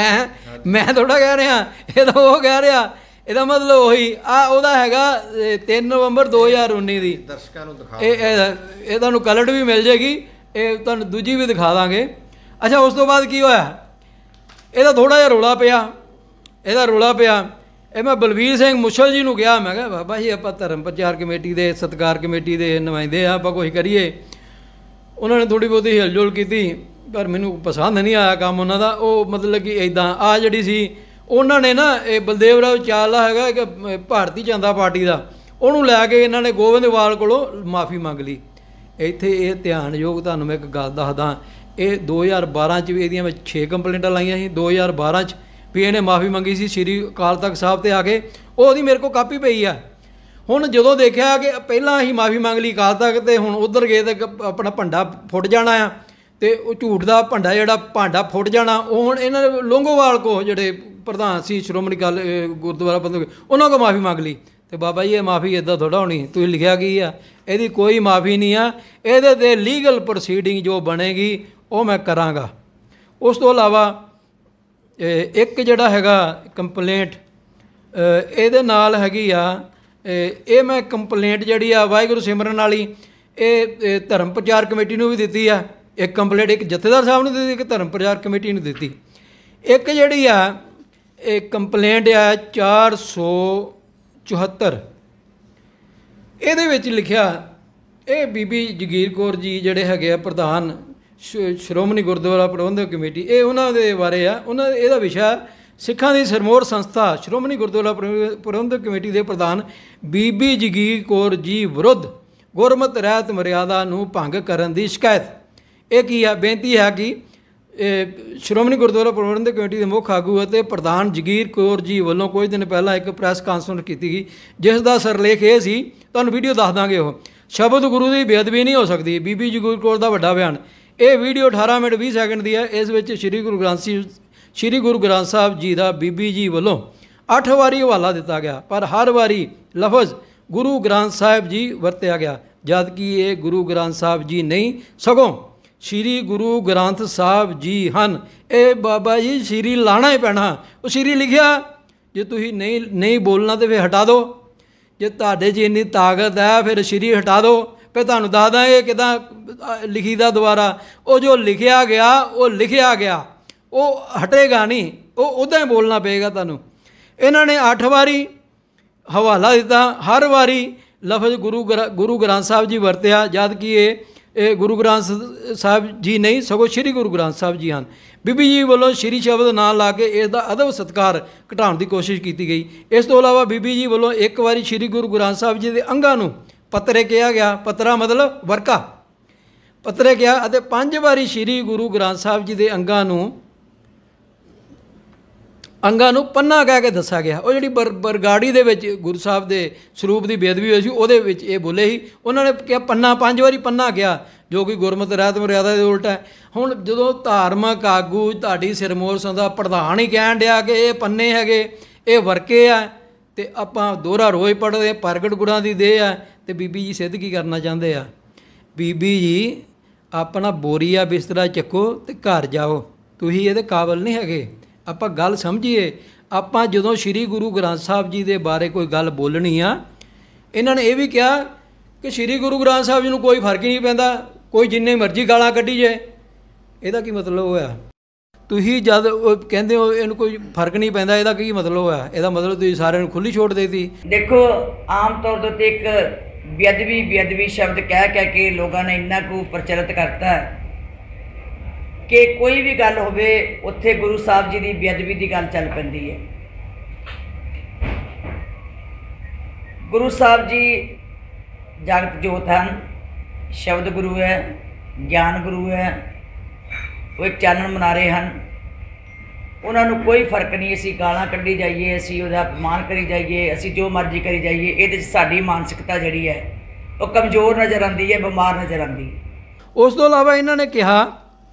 ਮੈਂ ਥੋੜਾ ਕਹਿ ਰਿਹਾ, ਇਹ ਤਾਂ ਉਹ ਕਹਿ ਰਿਹਾ। ਇਹਦਾ ਮਤਲਬ ਉਹੀ ਆ ਉਹਦਾ ਹੈਗਾ 3 ਨਵੰਬਰ 2019 ਦੀ। ਦਰਸ਼ਕਾਂ ਨੂੰ ਦਿਖਾ ਇਹ ਤੁਹਾਨੂੰ ਕਲਰ ਵੀ ਮਿਲ ਜੇਗੀ, ਇਹ ਤੁਹਾਨੂੰ ਦੂਜੀ ਵੀ ਦਿਖਾ ਦਾਂਗੇ। ਅੱਛਾ, ਉਸ ਤੋਂ ਬਾਅਦ ਕੀ ਹੋਇਆ, ਇਹਦਾ ਥੋੜ੍ਹਾ ਜਿਹਾ ਰੌਲਾ ਪਿਆ। ਇਹ ਮੈਂ ਬਲਵੀਰ ਸਿੰਘ ਮੁਸ਼ਲ ਜੀ ਨੂੰ ਕਿਹਾ, ਮੈਂ ਕਿਹਾ ਬਾਬਾ ਜੀ ਆਪਾਂ ਧਰਮ ਪ੍ਰਚਾਰ ਕਮੇਟੀ ਦੇ ਸਤਿਕਾਰ ਕਮੇਟੀ ਦੇ ਨੁਮਾਇੰਦੇ ਆ, ਆਪਾਂ ਕੁਛ ਕਰੀਏ। ਉਹਨਾਂ ਨੇ ਥੋੜ੍ਹੀ ਬਹੁਤੀ ਹਿਲਜੁਲ ਕੀਤੀ, ਪਰ ਮੈਨੂੰ ਪਸੰਦ ਨਹੀਂ ਆਇਆ ਕੰਮ ਉਹਨਾਂ ਦਾ। ਉਹ ਮਤਲਬ ਕਿ ਇੱਦਾਂ ਆ ਜਿਹੜੀ ਸੀ ਉਹਨਾਂ ਨੇ ਨਾ, ਇਹ ਬਲਦੇਵ ਰਾਓ ਚਾਵਲਾ ਹੈਗਾ ਇੱਕ ਭਾਰਤੀ ਜਨਤਾ ਪਾਰਟੀ ਦਾ, ਉਹਨੂੰ ਲੈ ਕੇ ਇਹਨਾਂ ਨੇ ਗੋਬਿੰਦਵਾਲ ਕੋਲੋਂ ਮਾਫੀ ਮੰਗ ਲਈ। ਇੱਥੇ ਇਹ ਧਿਆਨਯੋਗ ਤੁਹਾਨੂੰ ਮੈਂ ਇੱਕ ਗੱਲ ਦੱਸਦਾ, ਇਹ 2012 'ਚ ਵੀ ਇਹਦੀਆਂ ਮੈਂ 6 ਕੰਪਲੇਂਟਾਂ ਲਾਈਆਂ ਸੀ। 2012 'ਚ ਵੀ ਇਹਨੇ ਮਾਫੀ ਮੰਗੀ ਸੀ ਸ਼੍ਰੀ ਅਕਾਲ ਤਖਤ ਸਾਹਿਬ 'ਤੇ ਆ ਕੇ, ਉਹਦੀ ਮੇਰੇ ਕੋਲ ਕਾਪੀ ਪਈ ਆ। ਹੁਣ ਜਦੋਂ ਦੇਖਿਆ ਕਿ ਪਹਿਲਾਂ ਅਸੀਂ ਮਾਫੀ ਮੰਗ ਲਈ ਅਕਾਲ ਤਖਤ 'ਤੇ, ਹੁਣ ਉੱਧਰ ਗਏ ਤਾਂ ਆਪਣਾ ਭੰਡਾ ਫੁੱਟ ਜਾਣਾ ਆ, ਅਤੇ ਉਹ ਝੂਠ ਦਾ ਭੰਡਾ ਜਿਹੜਾ ਭਾਂਡਾ ਫੁੱਟ ਜਾਣਾ, ਉਹ ਹੁਣ ਇਹਨਾਂ ਨੇ ਲੌਂਗੋਵਾਲ ਕੋ ਜਿਹੜੇ ਪ੍ਰਧਾਨ ਸੀ ਸ਼੍ਰੋਮਣੀ ਗੁਰਦੁਆਰਾ ਪ੍ਰਬੰਧਕ, ਉਹਨਾਂ ਕੋਲ ਮਾਫੀ ਮੰਗ ਲਈ। ਅਤੇ ਬਾਬਾ ਜੀ ਇਹ ਮਾਫੀ ਇੱਦਾਂ ਥੋੜ੍ਹਾ ਹੋਣੀ, ਤੁਸੀਂ ਲਿਖਿਆ ਕੀ ਆ, ਇਹਦੀ ਕੋਈ ਮਾਫੀ ਨਹੀਂ ਆ, ਇਹਦੇ 'ਤੇ ਲੀਗਲ ਪ੍ਰੋਸੀਡਿੰਗ ਜੋ ਬਣੇਗੀ ਉਹ ਮੈਂ ਕਰਾਂਗਾ। ਉਸ ਤੋਂ ਇਲਾਵਾ ਇੱਕ ਜਿਹੜਾ ਹੈਗਾ ਕੰਪਲੇਂਟ ਇਹਦੇ ਨਾਲ ਹੈਗੀ ਆ, ਇਹ ਮੈਂ ਕੰਪਲੇਂਟ ਜਿਹੜੀ ਆ ਵਾਹਿਗੁਰੂ ਸਿਮਰਨ ਵਾਲੀ, ਇਹ ਧਰਮ ਪ੍ਰਚਾਰ ਕਮੇਟੀ ਨੂੰ ਵੀ ਦਿੱਤੀ ਆ। ਇੱਕ ਕੰਪਲੇਂਟ ਇੱਕ ਜਥੇਦਾਰ ਸਾਹਿਬ ਨੂੰ ਦਿੱਤੀ, ਇੱਕ ਧਰਮ ਪ੍ਰਚਾਰ ਕਮੇਟੀ ਨੂੰ ਦਿੱਤੀ। ਇੱਕ ਜਿਹੜੀ ਆ ਇਹ ਕੰਪਲੇਂਟ ਆ 474, ਇਹਦੇ ਵਿੱਚ ਲਿਖਿਆ, ਇਹ ਬੀਬੀ ਜਗੀਰ ਕੌਰ ਜੀ ਜਿਹੜੇ ਹੈਗੇ ਆ ਪ੍ਰਧਾਨ ਸ਼੍ਰੋਮਣੀ ਗੁਰਦੁਆਰਾ ਪ੍ਰਬੰਧਕ ਕਮੇਟੀ, ਇਹ ਉਹਨਾਂ ਦੇ ਬਾਰੇ ਆ। ਇਹਦਾ ਵਿਸ਼ਾ ਸਿੱਖਾਂ ਦੀ ਸਿਰਮੌਰ ਸੰਸਥਾ ਸ਼੍ਰੋਮਣੀ ਗੁਰਦੁਆਰਾ ਪ੍ਰਬੰਧਕ ਕਮੇਟੀ ਦੇ ਪ੍ਰਧਾਨ ਬੀਬੀ ਜਗੀਰ ਕੌਰ ਜੀ ਵਿਰੁੱਧ ਗੁਰਮਤਿ ਰਹਿਤ ਮਰਿਆਦਾ ਨੂੰ ਭੰਗ ਕਰਨ ਦੀ ਸ਼ਿਕਾਇਤ। ਇਹ ਕੀ ਆ, ਬੇਨਤੀ ਹੈ ਕਿ ਸ਼੍ਰੋਮਣੀ ਗੁਰਦੁਆਰਾ ਪ੍ਰਬੰਧਕ ਕਮੇਟੀ ਦੇ ਮੁੱਖ ਆਗੂ ਅਤੇ ਪ੍ਰਧਾਨ ਜਗੀਰ ਕੌਰ ਜੀ ਵੱਲੋਂ ਕੁਝ ਦਿਨ ਪਹਿਲਾਂ ਇੱਕ ਪ੍ਰੈਸ ਕਾਨਫਰੰਸ ਕੀਤੀ ਗਈ, ਜਿਸ ਦਾ ਸਿਰਲੇਖ ਇਹ ਸੀ, ਤੁਹਾਨੂੰ ਵੀਡੀਓ ਦੱਸ ਦਾਂਗੇ। ਉਹ ਸ਼ਬਦ ਗੁਰੂ ਦੀ ਬੇਅਦਬੀ ਨਹੀਂ ਹੋ ਸਕਦੀ, ਬੀਬੀ ਜਗੀਰ ਕੌਰ ਦਾ ਵੱਡਾ ਬਿਆਨ। ਇਹ ਵੀਡੀਓ 18 ਮਿੰਟ 20 ਸੈਕਿੰਡ ਦੀ ਹੈ। ਇਸ ਵਿੱਚ ਸ਼੍ਰੀ ਗੁਰੂ ਗ੍ਰੰਥ ਸਾਹਿਬ ਜੀ ਦਾ ਬੀਬੀ ਜੀ ਵੱਲੋਂ 8 ਵਾਰੀ ਹਵਾਲਾ ਦਿੱਤਾ ਗਿਆ, ਪਰ ਹਰ ਵਾਰੀ ਲਫ਼ਜ਼ ਗੁਰੂ ਗ੍ਰੰਥ ਸਾਹਿਬ ਜੀ ਵਰਤਿਆ ਗਿਆ, ਜਦ ਕਿ ਇਹ ਗੁਰੂ ਗ੍ਰੰਥ ਸਾਹਿਬ ਜੀ ਨਹੀਂ ਸਗੋਂ ਸ਼੍ਰੀ ਗੁਰੂ ਗ੍ਰੰਥ ਸਾਹਿਬ ਜੀ ਹਨ। ਇਹ ਬਾਬਾ ਜੀ ਸ਼੍ਰੀ ਲਾਣਾ ਹੀ ਪੈਣਾ, ਉਹ ਸ਼੍ਰੀ ਲਿਖਿਆ, ਜੇ ਤੁਸੀਂ ਨਹੀਂ ਬੋਲਣਾ ਤਾਂ ਫਿਰ ਹਟਾ ਦਿਓ। ਜੇ ਤੁਹਾਡੇ 'ਚ ਇੰਨੀ ਤਾਕਤ ਹੈ ਫਿਰ ਸ਼੍ਰੀ ਹਟਾ ਦਿਓ। ਫਿਰ ਤੁਹਾਨੂੰ ਦੱਸਦਾ ਇਹ ਕਿੱਦਾਂ ਲਿਖੀਦਾ ਦੁਬਾਰਾ, ਉਹ ਜੋ ਲਿਖਿਆ ਗਿਆ ਉਹ ਹਟੇਗਾ ਨਹੀਂ, ਉਹ ਉੱਦਾਂ ਹੀ ਬੋਲਣਾ ਪਏਗਾ ਤੁਹਾਨੂੰ। ਇਹਨਾਂ ਨੇ 8 ਵਾਰੀ ਹਵਾਲਾ ਦਿੱਤਾ, ਹਰ ਵਾਰੀ ਲਫ਼ਜ਼ ਗੁਰੂ ਗ੍ਰੰਥ ਸਾਹਿਬ ਜੀ ਵਰਤਿਆ, ਜਦ ਕਿ ਇਹ ਗੁਰੂ ਗ੍ਰੰਥ ਸਾਹਿਬ ਜੀ ਨਹੀਂ ਸਗੋਂ ਸ਼੍ਰੀ ਗੁਰੂ ਗ੍ਰੰਥ ਸਾਹਿਬ ਜੀ ਹਨ। ਬੀਬੀ ਜੀ ਵੱਲੋਂ ਸ਼੍ਰੀ ਸ਼ਬਦ ਨਾ ਲਾ ਕੇ ਇਸ ਦਾ ਅਦਬ ਸਤਿਕਾਰ ਘਟਾਉਣ ਦੀ ਕੋਸ਼ਿਸ਼ ਕੀਤੀ ਗਈ। ਇਸ ਤੋਂ ਇਲਾਵਾ ਬੀਬੀ ਜੀ ਵੱਲੋਂ ਇੱਕ ਵਾਰੀ ਸ਼੍ਰੀ ਗੁਰੂ ਗ੍ਰੰਥ ਸਾਹਿਬ ਜੀ ਦੇ ਅੰਗਾਂ ਨੂੰ ਪੱਤਰੇ ਕਿਹਾ ਗਿਆ, ਪੱਤਰਾ ਮਤਲਬ ਵਰਕਾ, ਪੱਤਰੇ ਕਿਹਾ, ਅਤੇ 5 ਵਾਰੀ ਸ਼੍ਰੀ ਗੁਰੂ ਗ੍ਰੰਥ ਸਾਹਿਬ ਜੀ ਦੇ ਅੰਗਾਂ ਨੂੰ ਪੰਨਾ ਕਹਿ ਕੇ ਦੱਸਿਆ ਗਿਆ। ਉਹ ਜਿਹੜੀ ਬਰਗਾੜੀ ਦੇ ਵਿੱਚ ਗੁਰੂ ਸਾਹਿਬ ਦੇ ਸਰੂਪ ਦੀ ਬੇਅਦਬੀ ਹੋਈ ਸੀ, ਉਹਦੇ ਵਿੱਚ ਇਹ ਬੋਲੇ ਸੀ। ਉਹਨਾਂ ਨੇ ਕਿਹਾ ਪੰਨਾ, 5 ਵਾਰੀ ਪੰਨਾ ਕਿਹਾ, ਜੋ ਕਿ ਗੁਰਮਤਿ ਰਹਿਤ ਮਰਿਆਦਾ ਦੇ ਉਲਟ ਹੈ। ਹੁਣ ਜਦੋਂ ਧਾਰਮਿਕ ਆਗੂ ਤੁਹਾਡੀ ਸਿਰਮੌਰ ਸੰਸਥਾ ਪ੍ਰਧਾਨ ਹੀ ਕਹਿਣ ਡਿਆ ਕਿ ਇਹ ਪੰਨੇ ਹੈਗੇ, ਇਹ ਵਰਕੇ ਆ, ਅਤੇ ਆਪਾਂ ਦੋਹਰਾ ਰੋਜ਼ ਪੜ੍ਹਦੇ ਪ੍ਰਗਟ ਗੁਰਾਂ ਦੀ ਦੇਹ ਆ, ਅਤੇ ਬੀਬੀ ਜੀ ਸਿੱਧ ਕੀ ਕਰਨਾ ਚਾਹੁੰਦੇ ਆ? ਬੀਬੀ ਜੀ ਆਪਣਾ ਬੋਰੀਆ ਬਿਸਤਰਾ ਚੱਕੋ ਅਤੇ ਘਰ ਜਾਓ, ਤੁਸੀਂ ਇਹਦੇ ਕਾਬਲ ਨਹੀਂ ਹੈਗੇ। ਆਪਾਂ ਗੱਲ ਸਮਝੀਏ। ਆਪਾਂ ਜਦੋਂ ਸ਼੍ਰੀ ਗੁਰੂ ਗ੍ਰੰਥ ਸਾਹਿਬ ਜੀ ਦੇ ਬਾਰੇ ਕੋਈ ਗੱਲ ਬੋਲਣੀ ਆ, ਇਹਨਾਂ ਨੇ ਇਹ ਵੀ ਕਿਹਾ ਕਿ ਸ਼੍ਰੀ ਗੁਰੂ ਗ੍ਰੰਥ ਸਾਹਿਬ ਜੀ ਨੂੰ ਕੋਈ ਫਰਕ ਹੀ ਨਹੀਂ ਪੈਂਦਾ, ਕੋਈ ਜਿੰਨੇ ਮਰਜ਼ੀ ਗਾਲਾਂ ਕੱਢੀ ਜਾਏ। ਇਹਦਾ ਕੀ ਮਤਲਬ ਹੋਇਆ? ਤੁਸੀਂ ਜਦ ਉਹ ਕਹਿੰਦੇ ਹੋ ਇਹਨੂੰ ਕੋਈ ਫਰਕ ਨਹੀਂ ਪੈਂਦਾ, ਇਹਦਾ ਕੀ ਮਤਲਬ ਹੋਇਆ? ਇਹਦਾ ਮਤਲਬ ਤੁਸੀਂ ਸਾਰਿਆਂ ਨੂੰ ਖੁੱਲ੍ਹੀ ਛੋਟ ਦੇ ਦਿੱਤੀ। ਦੇਖੋ, ਆਮ ਤੌਰ ਦੇ ਉੱਤੇ ਇੱਕ ਬੇਅਦਬੀ ਸ਼ਬਦ ਕਹਿ ਕੇ ਲੋਕਾਂ ਨੇ ਇੰਨਾ ਕੁ ਪ੍ਰਚਲਿਤ ਕਰਤਾ ਕਿ ਕੋਈ ਵੀ ਗੱਲ ਹੋਵੇ ਉੱਥੇ ਗੁਰੂ ਸਾਹਿਬ ਜੀ ਦੀ ਬੇਅਦਬੀ ਦੀ ਗੱਲ ਚੱਲ ਪੈਂਦੀ ਹੈ। ਗੁਰੂ ਸਾਹਿਬ ਜੀ ਜਗਤ ਜੋਤ ਹਨ, ਸ਼ਬਦ ਗੁਰੂ ਹੈ, ਗਿਆਨ ਗੁਰੂ ਹੈ, ਉਹ ਇੱਕ ਚਾਨਣ ਮਨਾਰੇ ਹਨ। ਉਹਨਾਂ ਨੂੰ ਕੋਈ ਫਰਕ ਨਹੀਂ ਅਸੀਂ ਗਾਲਾਂ ਕੱਢੀ ਜਾਈਏ, ਅਸੀਂ ਉਹਦਾ ਅਪਮਾਨ ਕਰੀ ਜਾਈਏ, ਅਸੀਂ ਜੋ ਮਰਜ਼ੀ ਕਰੀ ਜਾਈਏ। ਇਹਦੇ 'ਚ ਸਾਡੀ ਮਾਨਸਿਕਤਾ ਜਿਹੜੀ ਹੈ ਉਹ ਕਮਜ਼ੋਰ ਨਜ਼ਰ ਆਉਂਦੀ ਹੈ, ਬਿਮਾਰ ਨਜ਼ਰ ਆਉਂਦੀ ਹੈ। ਉਸ ਤੋਂ ਇਲਾਵਾ ਇਹਨਾਂ ਨੇ ਕਿਹਾ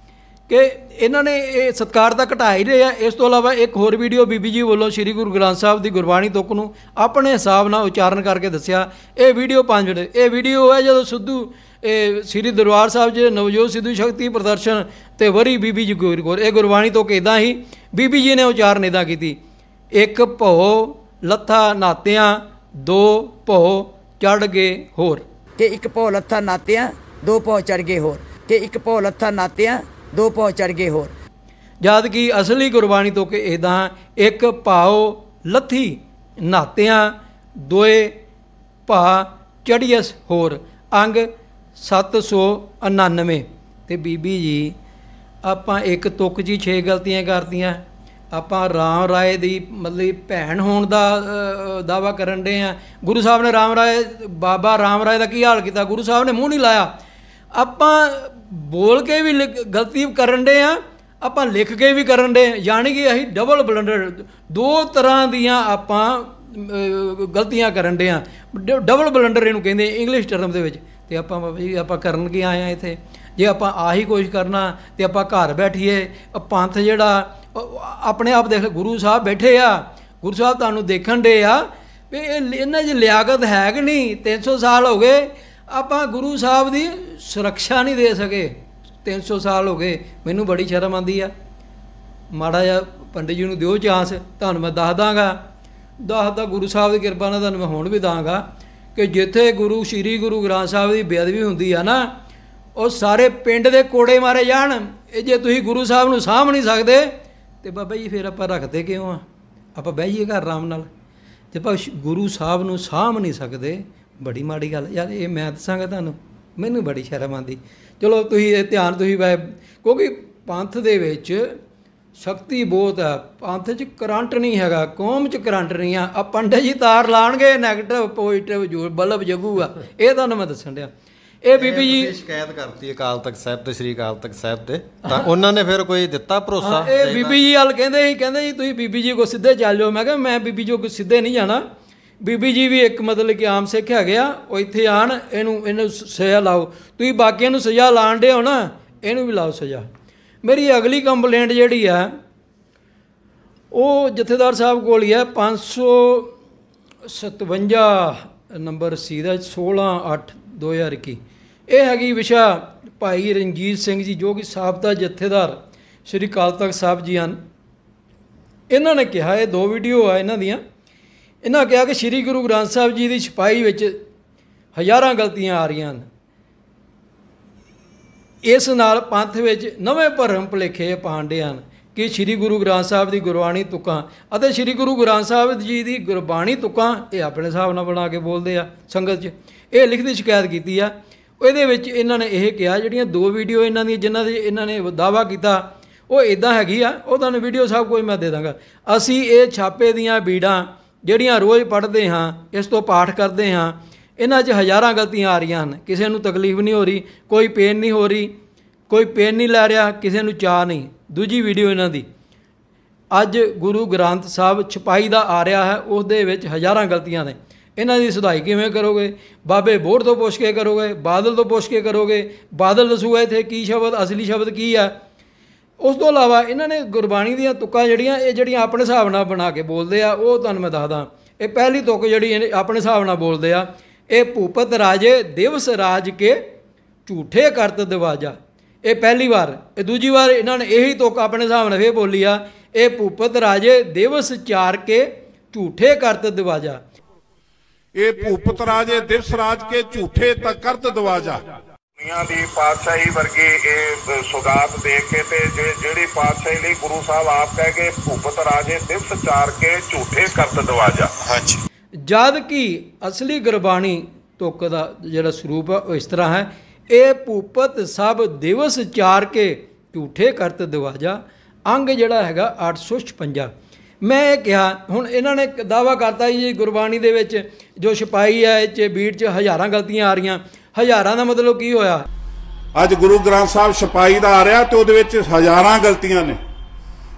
ਕਿ ਇਹਨਾਂ ਨੇ ਇਹ ਸਤਿਕਾਰ ਤਾਂ ਘਟਾ ਹੀ ਰਹੇ ਆ। ਇਸ ਤੋਂ ਇਲਾਵਾ ਇੱਕ ਹੋਰ ਵੀਡੀਓ ਬੀਬੀ ਜੀ ਵੱਲੋਂ ਸ਼੍ਰੀ ਗੁਰੂ ਗ੍ਰੰਥ ਸਾਹਿਬ ਦੀ ਗੁਰਬਾਣੀ ਤੁਕ ਨੂੰ ਆਪਣੇ ਹਿਸਾਬ ਨਾਲ ਉਚਾਰਨ ਕਰਕੇ ਦੱਸਿਆ। ਇਹ ਵੀਡੀਓ 5 ਮਿੰਟ ਇਹ ਵੀਡੀਓ ਹੈ ਜਦੋਂ ਸਿੱਧੂ ਸ੍ਰੀ ਦਰਬਾਰ ਸਾਹਿਬ 'ਚ ਨਵਜੋਤ ਸਿੱਧੂ ਸ਼ਕਤੀ ਪ੍ਰਦਰਸ਼ਨ ਅਤੇ ਵਰੀ ਬੀਬੀ ਜਗੀਰ ਕੌਰ, ਇਹ ਗੁਰਬਾਣੀ ਤੁਕ ਇੱਦਾਂ ਹੀ ਬੀਬੀ ਜੀ ਨੇ ਉਚਾਰਨ ਇੱਦਾਂ ਕੀਤੀ। ਇੱਕ ਭਉ ਲੱਥਾ ਨਾਤਿਆਂ ਦੋ ਭੋ ਚੜ੍ਹ ਗਏ ਹੋਰ। ਕਿ ਇੱਕ ਭੋ ਲੱਥਾ ਨਾਤਿਆਂ ਦੋ ਭੋ ਚੜ੍ਹ ਗਏ ਹੋਰ, ਕਿ ਇੱਕ ਭੋ ਲੱਥਾ ਨਾਤਿਆਂ ਦੋ ਭੋ ਚੜ੍ਹ ਗਏ ਹੋਰ। ਜਦ ਕਿ ਅਸਲੀ ਗੁਰਬਾਣੀ ਤੋਂ ਕਿ ਇੱਦਾਂ ਇੱਕ ਭਾਉ ਲੱਥੀ ਨਾਤਿਆਂ ਦੋਏ ਭਾ ਚੜ੍ਹੀਐਸ ਹੋਰ, ਅੰਗ 799। ਤੇ ਬੀਬੀ ਜੀ ਆਪਾਂ ਇੱਕ ਤੁਕ ਜੀ 6 ਗਲਤੀਆਂ ਕਰਤੀਆਂ। ਆਪਾਂ ਰਾਮ ਰਾਏ ਦੀ ਮਤਲਬ ਭੈਣ ਹੋਣ ਦਾ ਦਾਅਵਾ ਕਰਨ ਡੇ ਆ। ਗੁਰੂ ਸਾਹਿਬ ਨੇ ਰਾਮ ਰਾਏ ਬਾਬਾ ਰਾਮ ਰਾਏ ਦਾ ਕੀ ਹਾਲ ਕੀਤਾ? ਗੁਰੂ ਸਾਹਿਬ ਨੇ ਮੂੰਹ ਨਹੀਂ ਲਾਇਆ। ਆਪਾਂ ਬੋਲ ਕੇ ਵੀ ਗਲਤੀ ਕਰਨ ਡੇ ਆ, ਆਪਾਂ ਲਿਖ ਕੇ ਵੀ ਕਰਨ ਡੇ, ਯਾਨੀ ਕਿ ਅਸੀਂ ਡਬਲ ਬਲੰਡਰ, ਦੋ ਤਰ੍ਹਾਂ ਦੀਆਂ ਆਪਾਂ ਗਲਤੀਆਂ ਕਰਨ ਡੇ ਆ। ਡਬਲ ਬਲੰਡਰ ਇਹਨੂੰ ਕਹਿੰਦੇ ਇੰਗਲਿਸ਼ ਟਰਮ ਦੇ ਵਿੱਚ। ਤੇ ਆਪਾਂ ਬਾਬਾ ਜੀ ਆਪਾਂ ਕਰਨ ਕੀ ਆਏ ਆ ਇੱਥੇ? ਜੇ ਆਪਾਂ ਆਹੀ ਕੁਛ ਕਰਨਾ ਤੇ ਆਪਾਂ ਘਰ ਬੈਠੀਏ। ਪੰਥ ਜਿਹੜਾ ਆਪਣੇ ਆਪ ਦੇਖ, ਗੁਰੂ ਸਾਹਿਬ ਬੈਠੇ ਆ, ਗੁਰੂ ਸਾਹਿਬ ਤੁਹਾਨੂੰ ਦੇਖਣ ਡੇ ਆ ਵੀ ਇਹਨਾਂ 'ਚ ਲਿਆਕਤ ਹੈ ਕਿ ਨਹੀਂ? 300 ਸਾਲ ਹੋ ਗਏ ਆਪਾਂ ਗੁਰੂ ਸਾਹਿਬ ਦੀ ਸੁਰੱਖਿਆ ਨਹੀਂ ਦੇ ਸਕੇ। 300 ਸਾਲ ਹੋ ਗਏ। ਮੈਨੂੰ ਬੜੀ ਸ਼ਰਮ ਆਉਂਦੀ ਆ। ਮਾੜਾ ਜਿਹਾ ਪੰਡਿਤ ਜੀ ਨੂੰ ਦਿਓ ਚਾਂਸ, ਤੁਹਾਨੂੰ ਮੈਂ ਦੱਸ ਦਾਂਗਾ ਗੁਰੂ ਸਾਹਿਬ ਦੀ ਕਿਰਪਾ ਨਾਲ ਤੁਹਾਨੂੰ ਮੈਂ ਹੁਣ ਵੀ ਦਾਂਗਾ ਕਿ ਜਿੱਥੇ ਗੁਰੂ ਸ਼੍ਰੀ ਗੁਰੂ ਗ੍ਰੰਥ ਸਾਹਿਬ ਦੀ ਬੇਅਦਬੀ ਹੁੰਦੀ ਆ ਨਾ, ਉਹ ਸਾਰੇ ਪਿੰਡ ਦੇ ਕੋੜੇ ਮਾਰੇ ਜਾਣ। ਇਹ ਜੇ ਤੁਸੀਂ ਗੁਰੂ ਸਾਹਿਬ ਨੂੰ ਸਾਂਭ ਨਹੀਂ ਸਕਦੇ ਤੇ ਬਾਬਾ ਜੀ ਫਿਰ ਆਪਾਂ ਰੱਖਦੇ ਕਿਉਂ ਆ? ਆਪਾਂ ਬਹਿ ਜਾਈਏ ਘਰ ਆਰਾਮ ਨਾਲ। ਜੇ ਆਪਾਂ ਗੁਰੂ ਸਾਹਿਬ ਨੂੰ ਸਾਂਭ ਨਹੀਂ ਸਕਦੇ, ਬੜੀ ਮਾੜੀ ਗੱਲ ਯਾਰ। ਇਹ ਮੈਂ ਦੱਸਾਂਗਾ ਤੁਹਾਨੂੰ, ਮੈਨੂੰ ਬੜੀ ਸ਼ਰਮ ਆਉਂਦੀ। ਚਲੋ ਤੁਸੀਂ ਇਹ ਧਿਆਨ ਤੁਸੀਂ ਕਿਉਂਕਿ ਪੰਥ ਦੇ ਵਿੱਚ ਸ਼ਕਤੀ ਬਹੁਤ ਆ। ਪੰਥ 'ਚ ਕਰੰਟ ਨਹੀਂ ਹੈਗਾ, ਕੌਮ 'ਚ ਕਰੰਟ ਨਹੀਂ ਆ। ਆ ਪੰਡਿਤ ਜੀ ਤਾਰ ਲਾਉਣਗੇ, ਨੈਗੇਟਿਵ ਪੋਜ਼ੀਟਿਵ ਜੋ ਬਲਬ ਜਗੂਗਾ। ਇਹ ਤੁਹਾਨੂੰ ਮੈਂ ਦੱਸਣ ਡਿਆ। ਇਹ ਬੀਬੀ ਜੀ ਸ਼ਿਕਾਇਤ ਕਰਤੀ ਅਕਾਲ ਤਖਤ ਸਾਹਿਬ ਤੇ ਸ੍ਰੀ ਅਕਾਲ ਤਖਤ ਸਾਹਿਬ ਤੇ, ਤਾਂ ਉਹਨਾਂ ਨੇ ਫਿਰ ਕੋਈ ਦਿੱਤਾ ਭਰੋਸਾ? ਇਹ ਬੀਬੀ ਜੀ ਵੱਲ ਕਹਿੰਦੇ ਜੀ ਤੁਸੀਂ ਬੀਬੀ ਜੀ ਕੋ ਸਿੱਧੇ ਚੱਲ ਜਾਓ। ਮੈਂ ਕਿਹਾ ਮੈਂ ਬੀਬੀ ਜੀ ਕੋ ਸਿੱਧੇ ਨਹੀਂ ਜਾਣਾ। ਬੀਬੀ ਜੀ ਵੀ ਇੱਕ ਮਤਲਬ ਕਿ ਆਮ ਸਿੱਖ ਹੈਗੇ ਆ, ਉਹ ਇੱਥੇ ਆਣ, ਇਹਨੂੰ ਸਜ਼ਾ ਲਾਓ। ਤੁਸੀਂ ਬਾਕੀਆਂ ਨੂੰ ਸਜ਼ਾ ਲਾਣ ਡੇ ਹੋ ਨਾ, ਇਹਨੂੰ ਵੀ ਲਾਓ ਸਜ਼ਾ। ਮੇਰੀ ਅਗਲੀ ਕੰਪਲੇਂਟ ਜਿਹੜੀ ਆ ਉਹ ਜਥੇਦਾਰ ਸਾਹਿਬ ਕੋਲ ਹੀ ਹੈ। 557 ਨੰਬਰ ਸੀ ਦਾ 16/8/2021। ਇਹ ਹੈਗੀ ਵਿਸ਼ਾ ਭਾਈ ਰਣਜੀਤ ਸਿੰਘ ਜੀ ਜੋ ਕਿ ਸਾਬਕਾ ਜਥੇਦਾਰ ਸ਼੍ਰੀ ਅਕਾਲ ਤਖਤ ਸਾਹਿਬ ਜੀ ਹਨ। ਇਹਨਾਂ ਨੇ ਕਿਹਾ, ਇਹ ਦੋ ਵੀਡੀਓ ਆ ਇਹਨਾਂ ਦੀਆਂ। ਇਹਨਾਂ ਕਿਹਾ ਕਿ ਸ਼੍ਰੀ ਗੁਰੂ ਗ੍ਰੰਥ ਸਾਹਿਬ ਜੀ ਦੀ ਛਪਾਈ ਵਿੱਚ ਹਜ਼ਾਰਾਂ ਗਲਤੀਆਂ ਆ ਰਹੀਆਂ ਹਨ। ਇਸ ਨਾਲ ਪੰਥ ਵਿੱਚ ਨਵੇਂ ਭਰਮ ਭੁਲੇਖੇ ਪਾਉਂਦੇ ਹਨ ਕਿ ਸ਼੍ਰੀ ਗੁਰੂ ਗ੍ਰੰਥ ਸਾਹਿਬ ਦੀ ਗੁਰਬਾਣੀ ਤੁਕਾਂ ਅਤੇ ਸ਼੍ਰੀ ਗੁਰੂ ਗ੍ਰੰਥ ਸਾਹਿਬ ਜੀ ਦੀ ਗੁਰਬਾਣੀ ਤੁਕਾਂ ਇਹ ਆਪਣੇ ਹਿਸਾਬ ਨਾਲ ਬਣਾ ਕੇ ਬੋਲਦੇ ਆ ਸੰਗਤ 'ਚ। ਇਹ ਲਿਖਤੀ ਸ਼ਿਕਾਇਤ ਕੀਤੀ ਆ। ਇਹਦੇ ਵਿੱਚ ਇਹਨਾਂ ਨੇ ਇਹ ਕਿਹਾ ਜਿਹੜੀਆਂ ਦੋ ਵੀਡੀਓ ਇਹਨਾਂ ਦੀਆਂ ਜਿਨ੍ਹਾਂ ਦੇ ਇਹਨਾਂ ਨੇ ਦਾਅਵਾ ਕੀਤਾ ਉਹ ਇੱਦਾਂ ਹੈਗੀ ਆ। ਉਹ ਤੁਹਾਨੂੰ ਵੀਡੀਓ ਸਭ ਕੁਝ ਮੈਂ ਦੇ ਦਾਂਗਾ। ਅਸੀਂ ਇਹ ਛਾਪੇ ਦੀਆਂ ਬੀੜਾਂ ਜਿਹੜੀਆਂ ਰੋਜ਼ ਪੜ੍ਹਦੇ ਹਾਂ, ਇਸ ਤੋਂ ਪਾਠ ਕਰਦੇ ਹਾਂ, ਇਹਨਾਂ 'ਚ ਹਜ਼ਾਰਾਂ ਗਲਤੀਆਂ ਆ ਰਹੀਆਂ ਹਨ। ਕਿਸੇ ਨੂੰ ਤਕਲੀਫ ਨਹੀਂ ਹੋ ਰਹੀ, ਕੋਈ ਪੇਨ ਨਹੀਂ ਹੋ ਰਹੀ, ਕੋਈ ਪੇਨ ਨਹੀਂ ਲੈ ਰਿਹਾ, ਕਿਸੇ ਨੂੰ ਚਾਹ ਨਹੀਂ। ਦੂਜੀ ਵੀਡੀਓ ਇਹਨਾਂ ਦੀ ਅੱਜ ਗੁਰੂ ਗ੍ਰੰਥ ਸਾਹਿਬ ਛਪਾਈ ਦਾ ਆ ਰਿਹਾ ਹੈ, ਉਸ ਦੇ ਵਿੱਚ ਹਜ਼ਾਰਾਂ ਗਲਤੀਆਂ ਨੇ। ਇਹਨਾਂ ਦੀ ਸੁਧਾਈ ਕਿਵੇਂ ਕਰੋਗੇ? ਬਾਬੇ ਬੋੜ ਤੋਂ ਪੁੱਛ ਕੇ ਕਰੋਗੇ, ਬਾਦਲ ਤੋਂ ਪੁੱਛ ਕੇ ਕਰੋਗੇ। ਬਾਦਲ ਦੱਸੂਗਾ ਇੱਥੇ ਕੀ ਸ਼ਬਦ, ਅਸਲੀ ਸ਼ਬਦ ਕੀ ਆ। ਉਸ ਤੋਂ ਇਲਾਵਾ ਇਹਨਾਂ ਨੇ ਗੁਰਬਾਣੀ ਦੀਆਂ ਤੁਕਾਂ ਜਿਹੜੀਆਂ ਆਪਣੇ ਹਿਸਾਬ ਨਾਲ ਬਣਾ ਕੇ ਬੋਲਦੇ ਆ, ਉਹ ਤੁਹਾਨੂੰ ਮੈਂ ਦੱਸਦਾ। ਇਹ ਪਹਿਲੀ ਤੁਕ ਜਿਹੜੀ ਆਪਣੇ ਹਿਸਾਬ ਨਾਲ ਬੋਲਦੇ ਆ, ਇਹ ਭੂਪਤ ਰਾਜੇ ਦਿਵਸ ਰਾਜ ਕੇ ਝੂਠੇ ਕਰਤ ਦਿਵਾਜਾ। ਇਹ ਪਹਿਲੀ ਵਾਰ। ਇਹ ਦੂਜੀ ਵਾਰ ਇਹਨਾਂ ਨੇ ਇਹੀ ਤੁਕ ਆਪਣੇ ਹਿਸਾਬ ਨਾਲ ਫੇਰ ਬੋਲੀ ਆ, ਇਹ ਭੂਪਤ ਰਾਜੇ ਦਿਵਸ ਚਾਰ ਕੇ ਝੂਠੇ ਕਰਤ ਦਿਵਾਜਾ। ਇਹ ਭੂਪਤ ਰਾਜੇ ਦਿਵਸ ਰਾਜ ਕੇ ਝੂਠੇ ਕਰਤ ਦਿਵਾਜਾ। ਦੁਨੀਆ ਦੀ ਪਾਤਸ਼ਾਹੀ ਵਰਗੀ ਇਹ ਸੁਗਾਤ ਦੇ ਕੇ ਤੇ ਜਿਹੜੀ ਪਾਤਸ਼ਾਹੀ ਲਈ ਗੁਰੂ ਸਾਹਿਬ ਆਪ ਕਹਿ ਕੇ ਭੂਪਤ ਰਾਜੇ ਦਿਵਸ ਚਾਰ ਕੇ ਝੂਠੇ ਕਰਤ ਦਿਵਾਜਾ। ਹਾਂਜੀ। ਜਦ ਕਿ ਅਸਲੀ ਗੁਰਬਾਣੀ ਤੁਕ ਦਾ ਜਿਹੜਾ ਸਰੂਪ ਹੈ ਉਹ ਇਸ ਤਰ੍ਹਾਂ ਹੈ, ਇਹ ਭੂਪਤ ਸਭ ਦਿਵਸ ਚਾਰ ਕੇ ਝੂਠੇ ਕਰਤ ਦਿਵਾਜਾ। ਅੰਗ ਜਿਹੜਾ ਹੈਗਾ 856। ਮੈਂ ਇਹ ਕਿਹਾ ਹੁਣ ਇਹਨਾਂ ਨੇ ਦਾਅਵਾ ਕਰਤਾ ਜੀ ਗੁਰਬਾਣੀ ਦੇ ਵਿੱਚ ਜੋ ਛਪਾਈ ਹੈ ਇਹ 'ਚ ਬੀੜ 'ਚ ਹਜ਼ਾਰਾਂ ਗਲਤੀਆਂ ਆ ਰਹੀਆਂ। ਹਜ਼ਾਰਾਂ ਦਾ ਮਤਲਬ ਕੀ ਹੋਇਆ? ਅੱਜ ਗੁਰੂ ਗ੍ਰੰਥ ਸਾਹਿਬ ਛਪਾਈ ਦਾ ਆ ਰਿਹਾ ਤੇ ਉਹਦੇ ਵਿੱਚ ਹਜ਼ਾਰਾਂ ਗਲਤੀਆਂ ਨੇ।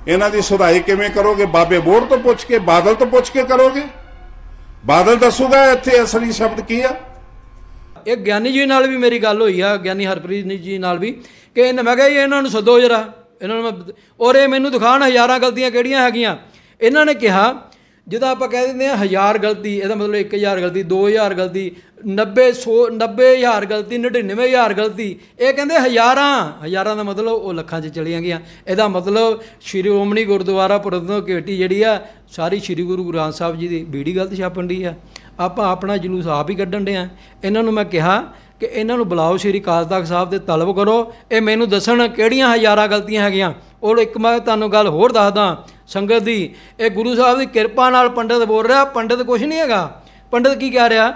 ਇਹਨਾਂ ਦੀ ਸੁਧਾਈ ਕਿਵੇਂ ਕਰੋਗੇ? ਬਾਬੇ ਬੋੜ ਤੋਂ ਪੁੱਛ ਕੇ, ਬਾਦਲ ਤੋਂ ਪੁੱਛ ਕੇ ਕਰੋਗੇ? ਬਾਦਲ ਦੱਸੂਗਾ ਇੱਥੇ ਅਸਲੀ ਸ਼ਬਦ ਕੀ ਆ। ਇਹ ਗਿਆਨੀ ਜੀ ਨਾਲ ਵੀ ਮੇਰੀ ਗੱਲ ਹੋਈ ਆ, ਗਿਆਨੀ ਹਰਪ੍ਰੀਤ ਜੀ ਨਾਲ ਵੀ, ਕਿ ਮੈਂ ਕਿਹਾ ਜੀ ਇਹਨਾਂ ਨੂੰ ਸੱਦੋ ਜਰਾ, ਇਹਨਾਂ ਨੂੰ ਔਰ ਇਹ ਮੈਨੂੰ ਦਿਖਾਉਣ ਹਜ਼ਾਰਾਂ ਗਲਤੀਆਂ ਕਿਹੜੀਆਂ ਹੈਗੀਆਂ। ਇਹਨਾਂ ਨੇ ਕਿਹਾ ਜਦੋਂ ਆਪਾਂ ਕਹਿ ਦਿੰਦੇ ਹਾਂ 1000 ਗਲਤੀ, ਇਹਦਾ ਮਤਲਬ 1000 ਗਲਤੀ, 2000 ਗਲਤੀ, 90,000 ਗਲਤੀ, 99,000 ਗਲਤੀ। ਇਹ ਕਹਿੰਦੇ ਹਜ਼ਾਰਾਂ ਦਾ ਮਤਲਬ ਉਹ ਲੱਖਾਂ 'ਚ ਚਲੀਆਂ ਗਈਆਂ। ਇਹਦਾ ਮਤਲਬ ਸ਼੍ਰੋਮਣੀ ਗੁਰਦੁਆਰਾ ਪ੍ਰਬੰਧਕ ਕਮੇਟੀ ਜਿਹੜੀ ਆ ਸਾਰੀ ਸ਼੍ਰੀ ਗੁਰੂ ਗ੍ਰੰਥ ਸਾਹਿਬ ਜੀ ਦੀ ਬੀੜੀ ਗਲਤ ਛਾਪਣ ਦੀ ਆ। ਆਪਾਂ ਆਪਣਾ ਜਲੂਸ ਆਪ ਹੀ ਕੱਢਣ ਦੇ ਆ। ਇਹਨਾਂ ਨੂੰ ਮੈਂ ਕਿਹਾ ਕਿ ਇਹਨਾਂ ਨੂੰ ਬੁਲਾਓ, ਸ਼੍ਰੀ ਅਕਾਲ ਤਖਤ ਸਾਹਿਬ ਦੇ ਤਲਬ ਕਰੋ, ਇਹ ਮੈਨੂੰ ਦੱਸਣ ਕਿਹੜੀਆਂ ਹਜ਼ਾਰਾਂ ਗਲਤੀਆਂ ਹੈਗੀਆਂ। ਔਰ ਇੱਕ ਮੈਂ ਤੁਹਾਨੂੰ ਗੱਲ ਹੋਰ ਦੱਸਦਾ ਸੰਗਤ ਦੀ, ਇਹ ਗੁਰੂ ਸਾਹਿਬ ਦੀ ਕਿਰਪਾ ਨਾਲ ਪੰਡਿਤ ਬੋਲ ਰਿਹਾ, ਪੰਡਿਤ ਕੁਛ ਨਹੀਂ ਹੈਗਾ। ਪੰਡਿਤ ਕੀ ਕਹਿ ਰਿਹਾ?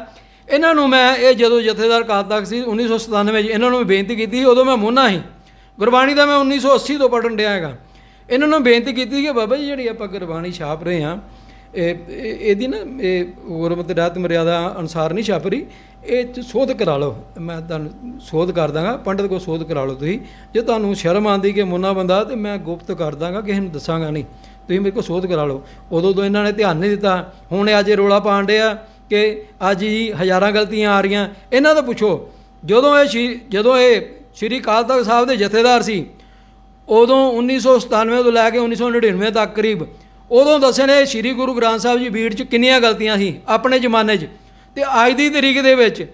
ਇਹਨਾਂ ਨੂੰ ਮੈਂ ਇਹ ਜਦੋਂ ਜਥੇਦਾਰ ਅਕਾਲ ਤਖਤ ਸੀ 1997 'ਚ ਇਹਨਾਂ ਨੂੰ ਬੇਨਤੀ ਕੀਤੀ, ਉਦੋਂ ਮੈਂ ਮੋਨਾ ਸੀ, ਗੁਰਬਾਣੀ ਦਾ ਮੈਂ 1980 ਤੋਂ ਪੜ੍ਹਨ ਡਿਆ ਹੈਗਾ। ਇਹਨਾਂ ਨੂੰ ਬੇਨਤੀ ਕੀਤੀ ਕਿ ਬਾਬਾ ਜੀ ਜਿਹੜੀ ਆਪਾਂ ਗੁਰਬਾਣੀ ਛਾਪ ਰਹੇ ਹਾਂ ਇਹਦੀ ਨਾ ਇਹ ਗੁਰਮਤਿ ਰਹਿਤ ਮਰਿਆਦਾ ਅਨੁਸਾਰ ਨਹੀਂ ਛਾਪ ਰਹੀ, ਇਹ 'ਚ ਸੋਧ ਕਰਾ ਲਓ। ਮੈਂ ਤੁਹਾਨੂੰ ਸੋਧ ਕਰ ਦਾਂਗਾ, ਪੰਡਿਤ ਕੋਲ ਸੋਧ ਕਰਾ ਲਓ ਤੁਸੀਂ। ਜੇ ਤੁਹਾਨੂੰ ਸ਼ਰਮ ਆਉਂਦੀ ਕਿ ਮੁੰਨਾ ਬੰਦਾ ਤਾਂ ਮੈਂ ਗੁਪਤ ਕਰ ਦਾਂਗਾ, ਕਿਸੇ ਨੂੰ ਦੱਸਾਂਗਾ ਨਹੀਂ, ਤੁਸੀਂ ਮੇਰੇ ਕੋਲ ਸੋਧ ਕਰਾ ਲਓ। ਉਦੋਂ ਤੋਂ ਇਹਨਾਂ ਨੇ ਧਿਆਨ ਨਹੀਂ ਦਿੱਤਾ। ਹੁਣ ਅੱਜ ਰੌਲਾ ਪਾਉਣ ਡੇ ਆ ਕਿ ਅੱਜ ਜੀ ਹਜ਼ਾਰਾਂ ਗਲਤੀਆਂ ਆ ਰਹੀਆਂ। ਇਹਨਾਂ ਤੋਂ ਪੁੱਛੋ ਜਦੋਂ ਇਹ ਸ਼੍ਰੀ ਅਕਾਲ ਤਖਤ ਸਾਹਿਬ ਦੇ ਜਥੇਦਾਰ ਸੀ, ਉਦੋਂ 1997 ਤੋਂ ਲੈ ਕੇ 1999 ਤੱਕ ਕਰੀਬ, ਉਦੋਂ ਦੱਸੇ ਨੇ ਸ਼੍ਰੀ ਗੁਰੂ ਗ੍ਰੰਥ ਸਾਹਿਬ ਜੀ ਬੀੜ 'ਚ ਕਿੰਨੀਆਂ ਗਲਤੀਆਂ ਸੀ ਆਪਣੇ ਜ਼ਮਾਨੇ 'ਚ, ਅਤੇ ਅੱਜ ਦੀ ਤਰੀਕ ਦੇ ਵਿੱਚ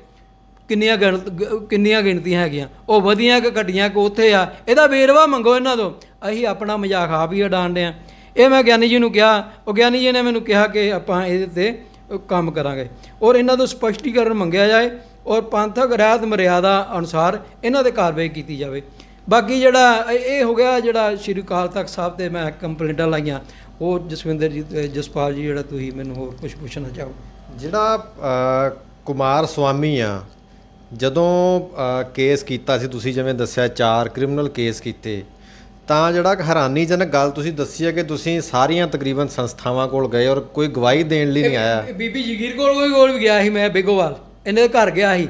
ਕਿੰਨੀਆਂ ਗਿਣਤੀਆਂ ਹੈਗੀਆਂ। ਉਹ ਵਧੀਆਂ ਕਿ ਘਟੀਆਂ ਕਿ ਉੱਥੇ ਆ, ਇਹਦਾ ਵੇਰਵਾ ਮੰਗੋ ਇਹਨਾਂ ਤੋਂ। ਅਸੀਂ ਆਪਣਾ ਮਜ਼ਾਕ ਆਪ ਹੀ ਉਡਾਣਦੇ ਹਾਂ। ਇਹ ਮੈਂ ਗਿਆਨੀ ਜੀ ਨੂੰ ਕਿਹਾ, ਉਹ ਗਿਆਨੀ ਜੀ ਨੇ ਮੈਨੂੰ ਕਿਹਾ ਕਿ ਆਪਾਂ ਇਹਦੇ 'ਤੇ ਕੰਮ ਕਰਾਂਗੇ ਔਰ ਇਹਨਾਂ ਤੋਂ ਸਪਸ਼ਟੀਕਰਨ ਮੰਗਿਆ ਜਾਏ ਔਰ ਪੰਥਕ ਰਹਿਤ ਮਰਿਆਦਾ ਅਨੁਸਾਰ ਇਹਨਾਂ 'ਤੇ ਕਾਰਵਾਈ ਕੀਤੀ ਜਾਵੇ। ਬਾਕੀ ਜਿਹੜਾ ਇਹ ਹੋ ਗਿਆ, ਜਿਹੜਾ ਸ਼੍ਰੀ ਅਕਾਲ ਤਖਤ ਸਾਹਿਬ 'ਤੇ ਮੈਂ ਕੰਪਲੇਂਟਾਂ ਲਾਈਆਂ, ਉਹ ਜਸਵਿੰਦਰ ਜੀ ਜਸਪਾਲ ਜੀ ਜਿਹੜਾ ਤੁਸੀਂ ਮੈਨੂੰ ਹੋਰ ਕੁਝ ਪੁੱਛਣਾ ਚਾਹੋ। ਜਿਹੜਾ ਕੁਮਾਰ ਸਵਾਮੀ ਆ, ਜਦੋਂ ਕੇਸ ਕੀਤਾ ਸੀ ਤੁਸੀਂ ਜਿਵੇਂ ਦੱਸਿਆ 4 ਕ੍ਰਿਮੀਨਲ ਕੇਸ ਕੀਤੇ, ਤਾਂ ਜਿਹੜਾ ਹੈਰਾਨੀਜਨਕ ਗੱਲ ਤੁਸੀਂ ਦੱਸੀ ਹੈ ਕਿ ਤੁਸੀਂ ਸਾਰੀਆਂ ਤਕਰੀਬਨ ਸੰਸਥਾਵਾਂ ਕੋਲ ਗਏ ਔਰ ਕੋਈ ਗਵਾਹੀ ਦੇਣ ਲਈ ਨਹੀਂ ਆਇਆ। ਬੀਬੀ ਜਗੀਰ ਕੋਲ ਵੀ ਗਿਆ ਸੀ ਮੈਂ, ਬੇਗੋਵਾਲ ਇਹਨੇ ਦੇ ਘਰ ਗਿਆ ਸੀ।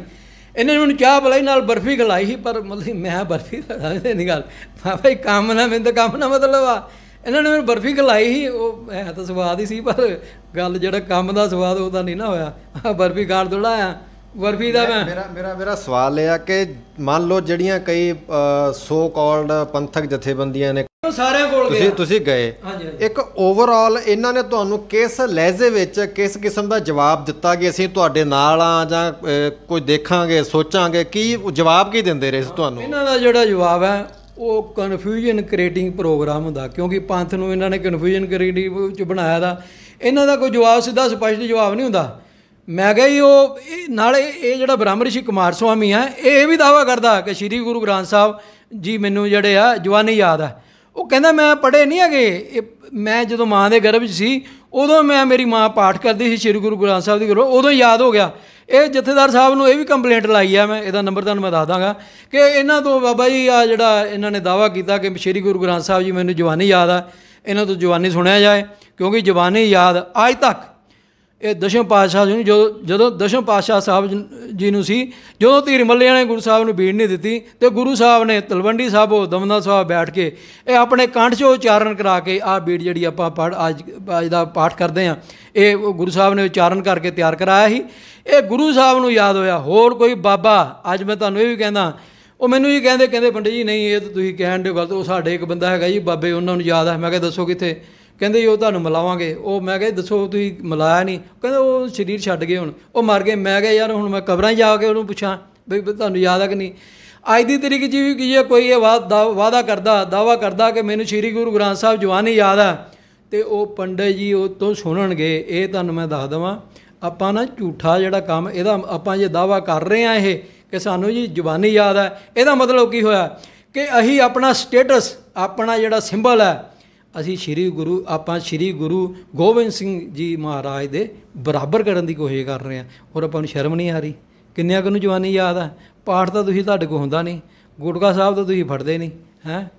ਇਹਨੇ ਮੈਨੂੰ ਚਾਹ ਪਿਲਾਈ ਨਾਲ ਬਰਫੀ ਖਿਲਾਈ ਸੀ, ਪਰ ਮਤਲਬ ਮੈਂ ਬਰਫੀ ਨਹੀਂ ਗੱਲ ਭਾਈ ਕੰਮ ਨਾ, ਮੈਨੂੰ ਤਾਂ ਕੰਮ ਨਾ ਮਤਲਬ ਆ। ਇਹਨਾਂ ਨੇ ਮੈਨੂੰ ਬਰਫੀ ਖਿਲਾਈ ਸੀ, ਉਹ ਹੈ ਤਾਂ ਸਵਾਦ ਹੀ ਸੀ, ਪਰ ਗੱਲ ਜਿਹੜਾ ਕੰਮ ਦਾ ਸਵਾਦ ਉਹ ਤਾਂ ਨਹੀਂ ਨਾ ਹੋਇਆ। ਬਰਫੀ ਖਾਣ ਥੋੜ੍ਹਾ ਆਇਆ ਬਰਫੀ ਦਾ। ਮੇਰਾ ਸਵਾਲ ਇਹ ਆ ਕਿ ਮੰਨ ਲਓ ਜਿਹੜੀਆਂ ਕਈ ਸੋ ਕਾਲਡ ਪੰਥਕ ਜਥੇਬੰਦੀਆਂ ਨੇ, ਸਾਰਿਆਂ ਕੋਲ ਤੁਸੀਂ ਗਏ, ਇੱਕ ਓਵਰਆਲ ਇਹਨਾਂ ਨੇ ਤੁਹਾਨੂੰ ਕਿਸ ਲਹਿਜ਼ੇ ਵਿੱਚ ਕਿਸ ਕਿਸਮ ਦਾ ਜਵਾਬ ਦਿੱਤਾ ਕਿ ਅਸੀਂ ਤੁਹਾਡੇ ਨਾਲ ਆ ਜਾਂ ਕੁਝ ਦੇਖਾਂਗੇ ਸੋਚਾਂਗੇ, ਕੀ ਜਵਾਬ ਕੀ ਦਿੰਦੇ ਰਹੇ ਸੀ ਤੁਹਾਨੂੰ? ਇਹਨਾਂ ਦਾ ਜਿਹੜਾ ਜਵਾਬ ਹੈ ਉਹ ਕਨਫਿਊਜ਼ਨ ਕ੍ਰੀਏਟਿੰਗ ਪ੍ਰੋਗਰਾਮ ਹੁੰਦਾ, ਕਿਉਂਕਿ ਪੰਥ ਨੂੰ ਇਹਨਾਂ ਨੇ ਕਨਫਿਊਜ਼ਨ ਕ੍ਰੀਏਟਿਵ 'ਚ ਬਣਾਇਆ ਦਾ। ਇਹਨਾਂ ਦਾ ਕੋਈ ਜਵਾਬ ਸਿੱਧਾ ਸਪਸ਼ਟ ਜਵਾਬ ਨਹੀਂ ਹੁੰਦਾ। ਮੈਂ ਕਿਹਾ ਜੀ ਉਹ ਨਾਲੇ ਇਹ ਜਿਹੜਾ ਬ੍ਰਹਮ ਰਿਸ਼ੀ ਕੁਮਾਰ ਸਵਾਮੀ ਹੈ ਇਹ ਵੀ ਦਾਅਵਾ ਕਰਦਾ ਕਿ ਸ਼੍ਰੀ ਗੁਰੂ ਗ੍ਰੰਥ ਸਾਹਿਬ ਜੀ ਮੈਨੂੰ ਜਿਹੜੇ ਆ ਜਵਾਨੀ ਯਾਦ ਆ। ਉਹ ਕਹਿੰਦਾ ਮੈਂ ਪੜ੍ਹੇ ਨਹੀਂ ਹੈਗੇ, ਮੈਂ ਜਦੋਂ ਮਾਂ ਦੇ ਗਰਭ 'ਚ ਸੀ ਉਦੋਂ ਮੇਰੀ ਮਾਂ ਪਾਠ ਕਰਦੀ ਸੀ ਸ਼੍ਰੀ ਗੁਰੂ ਗ੍ਰੰਥ ਸਾਹਿਬ ਦੀ, ਉਦੋਂ ਯਾਦ ਹੋ ਗਿਆ। ਇਹ ਜਥੇਦਾਰ ਸਾਹਿਬ ਨੂੰ ਇਹ ਵੀ ਕੰਪਲੇਂਟ ਲਾਈ ਆ, ਮੈਂ ਇਹਦਾ ਨੰਬਰ ਤੁਹਾਨੂੰ ਮੈਂ ਦੱਸ ਦਾਂਗਾ ਕਿ ਇਹਨਾਂ ਤੋਂ ਬਾਬਾ ਜੀ ਆ ਜਿਹੜਾ ਇਹਨਾਂ ਨੇ ਦਾਅਵਾ ਕੀਤਾ ਕਿ ਸ਼੍ਰੀ ਗੁਰੂ ਗ੍ਰੰਥ ਸਾਹਿਬ ਜੀ ਮੈਨੂੰ ਜਵਾਨੀ ਯਾਦ ਆ, ਇਹਨਾਂ ਤੋਂ ਜਵਾਨੀ ਸੁਣਿਆ ਜਾਏ, ਕਿਉਂਕਿ ਜਵਾਨੀ ਯਾਦ ਅੱਜ ਤੱਕ ਇਹ ਦਸ਼ਮ ਪਾਤਸ਼ਾਹ ਜੀ ਨੂੰ ਜਦੋਂ ਦਸ਼ਮ ਪਾਤਸ਼ਾਹ ਸਾਹਿਬ ਜੀ ਨੂੰ ਸੀ, ਜਦੋਂ ਧੀਰ ਮੱਲਿਆਂ ਨੇ ਗੁਰੂ ਸਾਹਿਬ ਨੂੰ ਬੀੜ ਨਹੀਂ ਦਿੱਤੀ ਅਤੇ ਗੁਰੂ ਸਾਹਿਬ ਨੇ ਤਲਵੰਡੀ ਸਾਹਿਬੋਂ ਦਮਦਮਾ ਸਾਹਿਬ ਬੈਠ ਕੇ ਇਹ ਆਪਣੇ ਕੰਠ 'ਚੋਂ ਉਚਾਰਨ ਕਰਾ ਕੇ ਆਹ ਬੀੜ ਜਿਹੜੀ ਆਪਾਂ ਅੱਜ ਦਾ ਪਾਠ ਕਰਦੇ ਹਾਂ, ਇਹ ਗੁਰੂ ਸਾਹਿਬ ਨੇ ਉਚਾਰਨ ਕਰਕੇ ਤਿਆਰ ਕਰਾਇਆ ਸੀ। ਇਹ ਗੁਰੂ ਸਾਹਿਬ ਨੂੰ ਯਾਦ ਹੋਇਆ, ਹੋਰ ਕੋਈ ਬਾਬਾ। ਅੱਜ ਮੈਂ ਤੁਹਾਨੂੰ ਇਹ ਵੀ ਕਹਿੰਦਾ, ਉਹ ਮੈਨੂੰ ਜੀ ਕਹਿੰਦੇ ਪੰਡਿਤ ਜੀ ਨਹੀਂ ਇਹ ਤਾਂ ਤੁਸੀਂ ਕਹਿਣ ਦਿਓ ਗਲਤ, ਉਹ ਸਾਡੇ ਇੱਕ ਬੰਦਾ ਹੈਗਾ ਜੀ ਬਾਬੇ, ਉਹਨਾਂ ਨੂੰ ਯਾਦ ਹੈ। ਮੈਂ ਕਿਹਾ ਦੱਸੋ ਕਿੱਥੇ? ਕਹਿੰਦੇ ਜੀ ਉਹ ਤੁਹਾਨੂੰ ਮਿਲਾਵਾਂਗੇ। ਉਹ ਮੈਂ ਕਿਹਾ ਦੱਸੋ ਤੁਸੀਂ ਮਿਲਾਇਆ ਨਹੀਂ? ਕਹਿੰਦੇ ਉਹ ਸਰੀਰ ਛੱਡ ਗਏ, ਹੁਣ ਉਹ ਮਰ ਗਏ। ਮੈਂ ਕਿਹਾ ਯਾਰ ਹੁਣ ਮੈਂ ਕਬਰਾਂ 'ਚ ਜਾ ਕੇ ਉਹਨੂੰ ਪੁੱਛਾਂ ਬਈ ਤੁਹਾਨੂੰ ਯਾਦ ਹੈ ਕਿ ਨਹੀਂ? ਅੱਜ ਦੀ ਤਰੀਕ 'ਚ ਵੀ ਕੀ ਹੈ, ਕੋਈ ਇਹ ਵਾਅਦਾ ਕਰਦਾ ਦਾਅਵਾ ਕਰਦਾ ਕਿ ਮੈਨੂੰ ਸ਼੍ਰੀ ਗੁਰੂ ਗ੍ਰੰਥ ਸਾਹਿਬ ਜਵਾਨੀ ਯਾਦ ਆ, ਅਤੇ ਉਹ ਪੰਡਿਤ ਜੀ ਉਹ ਤੋਂ ਸੁਣਨਗੇ। ਇਹ ਤੁਹਾਨੂੰ ਮੈਂ ਦੱਸ ਦੇਵਾਂ, ਆਪਾਂ ਨਾ ਝੂਠਾ ਜਿਹੜਾ ਕੰਮ ਇਹਦਾ ਆਪਾਂ ਜੇ ਦਾਅਵਾ ਕਰ ਰਹੇ ਹਾਂ ਇਹ ਕਿ ਸਾਨੂੰ ਜੀ ਜਵਾਨੀ ਯਾਦ ਹੈ, ਇਹਦਾ ਮਤਲਬ ਕੀ ਹੋਇਆ ਕਿ ਅਸੀਂ ਆਪਣਾ ਸਟੇਟਸ, ਆਪਣਾ ਜਿਹੜਾ ਸਿੰਬਲ ਹੈ, ਅਸੀਂ ਸ਼੍ਰੀ ਗੁਰੂ ਗੋਬਿੰਦ ਸਿੰਘ ਜੀ ਮਹਾਰਾਜ ਦੇ ਬਰਾਬਰ ਕਰਨ ਦੀ ਕੋਸ਼ਿਸ਼ ਕਰ ਰਹੇ ਹਾਂ। ਔਰ ਆਪਾਂ ਨੂੰ ਸ਼ਰਮ ਨਹੀਂ ਆ ਰਹੀ? ਕਿੰਨਿਆਂ ਕੁ ਨੂੰ ਜਵਾਨੀ ਯਾਦ ਹੈ? ਪਾਠ ਤਾਂ ਤੁਸੀਂ ਤੁਹਾਡੇ ਕੋਲ ਹੁੰਦਾ ਨਹੀਂ, ਗੁਟਕਾ ਸਾਹਿਬ ਤਾਂ ਤੁਸੀਂ ਫੜਦੇ ਨਹੀਂ ਹੈ।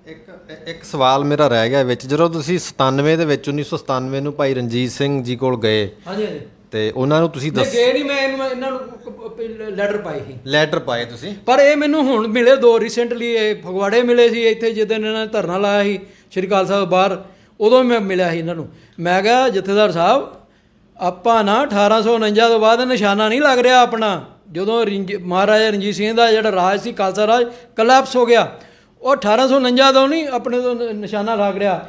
ਇੱਕ ਸਵਾਲ ਮੇਰਾ ਰਹਿ ਗਿਆ ਵਿੱਚ, ਜਦੋਂ ਤੁਸੀਂ 97 ਦੇ ਵਿੱਚ 1997 ਨੂੰ ਭਾਈ ਰਣਜੀਤ ਸਿੰਘ ਜੀ ਕੋਲ ਗਏ, ਹਾਂਜੀ, ਤੇ ਉਹਨਾਂ ਨੂੰ ਤੁਸੀਂ ਗਏ ਨਹੀਂ, ਮੈਂ ਇਹਨਾਂ ਨੂੰ ਲੈਟਰ ਪਾਏ ਤੁਸੀਂ, ਪਰ ਇਹ ਮੈਨੂੰ ਹੁਣ ਮਿਲੇ ਦੋ ਰੀਸੈਂਟਲੀ, ਇਹ ਫਗਵਾੜੇ ਮਿਲੇ ਸੀ ਇੱਥੇ ਜਿੱਦਣ ਇਹਨਾਂ ਨੇ ਧਰਨਾ ਲਾਇਆ ਸੀ ਸ਼੍ਰੀ ਅਕਾਲ ਸਾਹਿਬ ਬਾਹਰ, ਉਦੋਂ ਮੈਂ ਮਿਲਿਆ ਸੀ ਇਹਨਾਂ ਨੂੰ। ਮੈਂ ਕਿਹਾ ਜਥੇਦਾਰ ਸਾਹਿਬ ਆਪਾਂ ਨਾ 1849 ਤੋਂ ਬਾਅਦ ਨਿਸ਼ਾਨਾ ਨਹੀਂ ਲੱਗ ਰਿਹਾ ਆਪਣਾ। ਜਦੋਂ ਮਹਾਰਾਜਾ ਰਣਜੀਤ ਸਿੰਘ ਦਾ ਜਿਹੜਾ ਰਾਜ ਸੀ ਖਾਲਸਾ ਰਾਜ ਕਲੈਪਸ ਹੋ ਗਿਆ, ਉਹ 1849 ਤੋਂ ਨਹੀਂ ਆਪਣੇ ਤੋਂ ਨਿਸ਼ਾਨਾ ਲੱਗ ਰਿਹਾ।